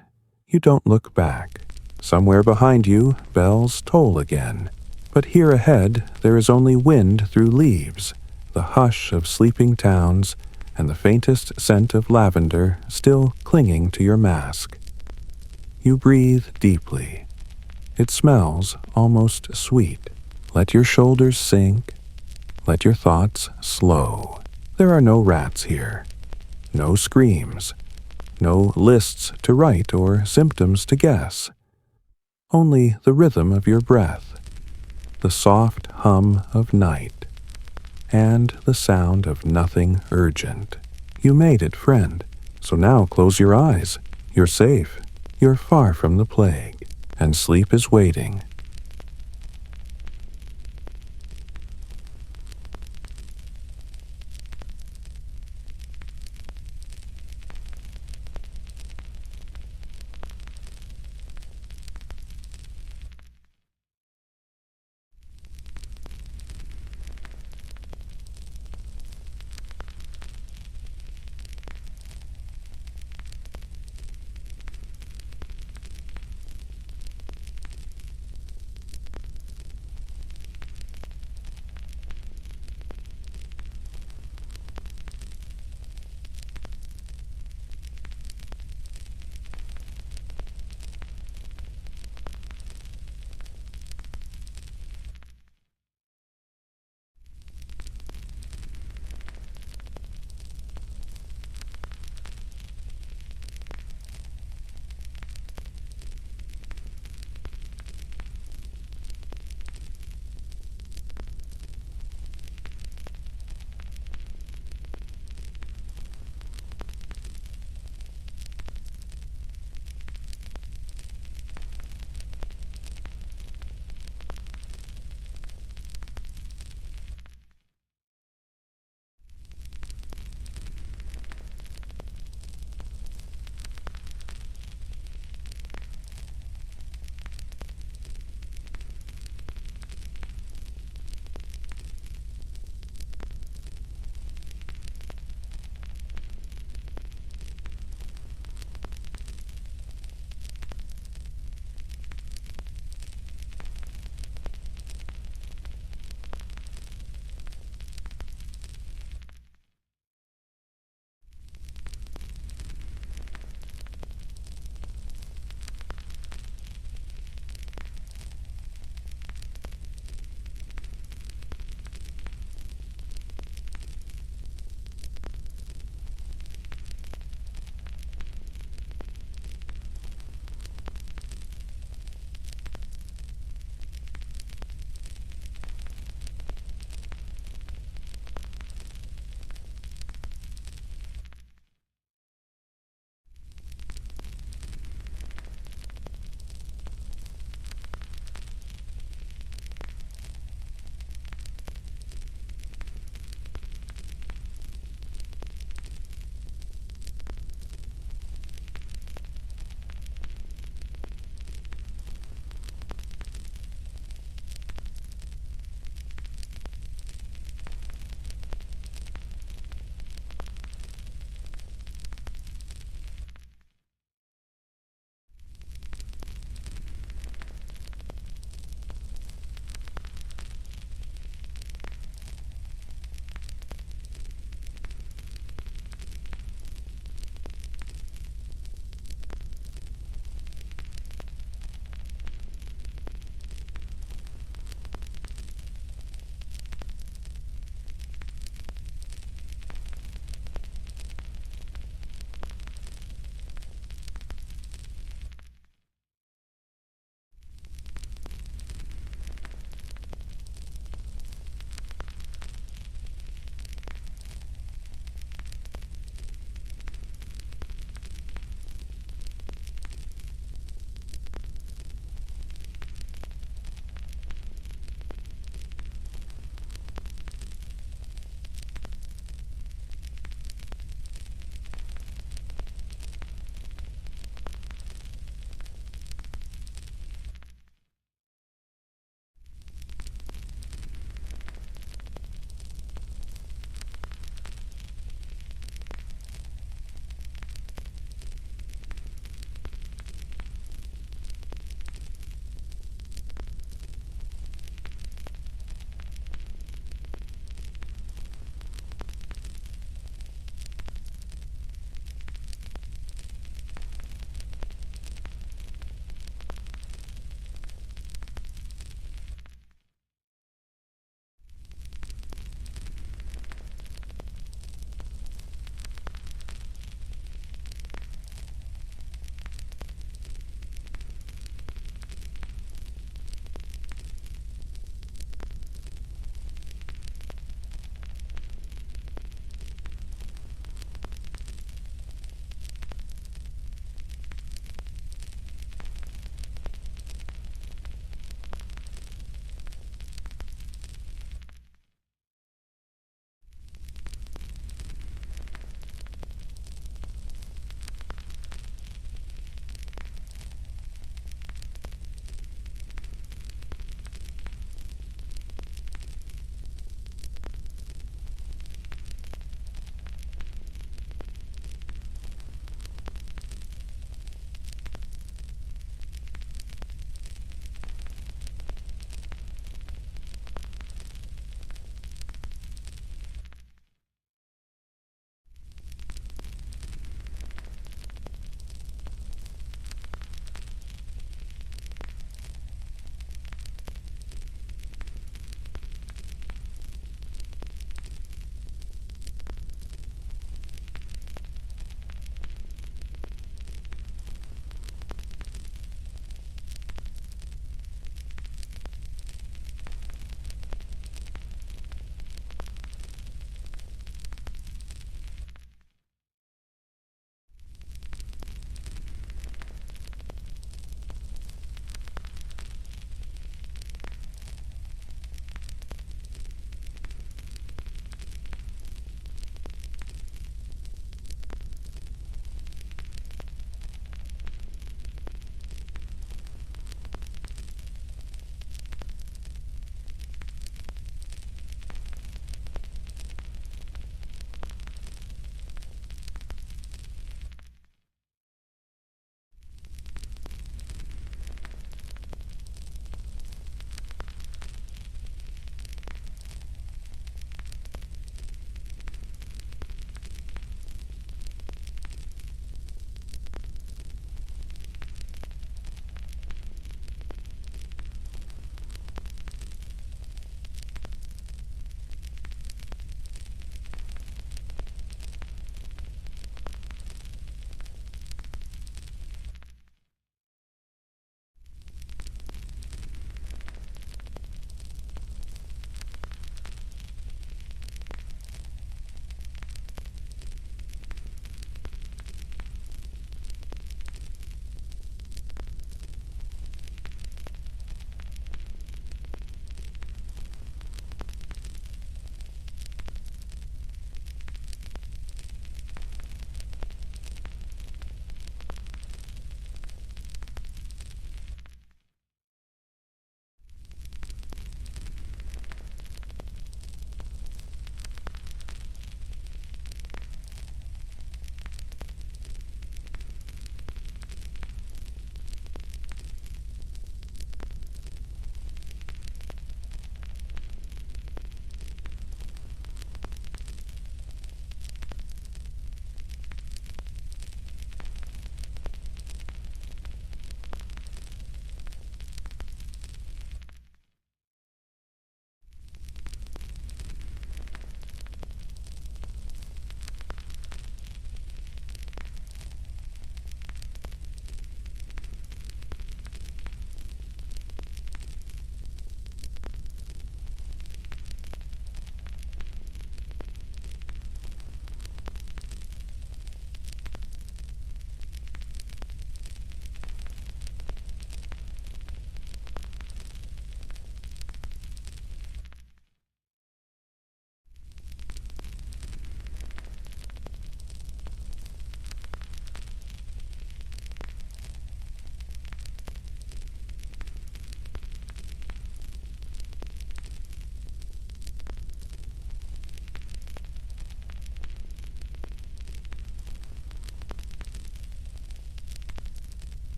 you don't look back. Somewhere behind you, bells toll again, but here ahead there is only wind through leaves, the hush of sleeping towns, and the faintest scent of lavender still clinging to your mask. You breathe deeply. It smells almost sweet. Let your shoulders sink. Let your thoughts slow. There are no rats here. No screams. No lists to write or symptoms to guess. Only the rhythm of your breath, the soft hum of night, and the sound of nothing urgent. You made it, friend. So now close your eyes. You're safe. You're far from the plague, and sleep is waiting.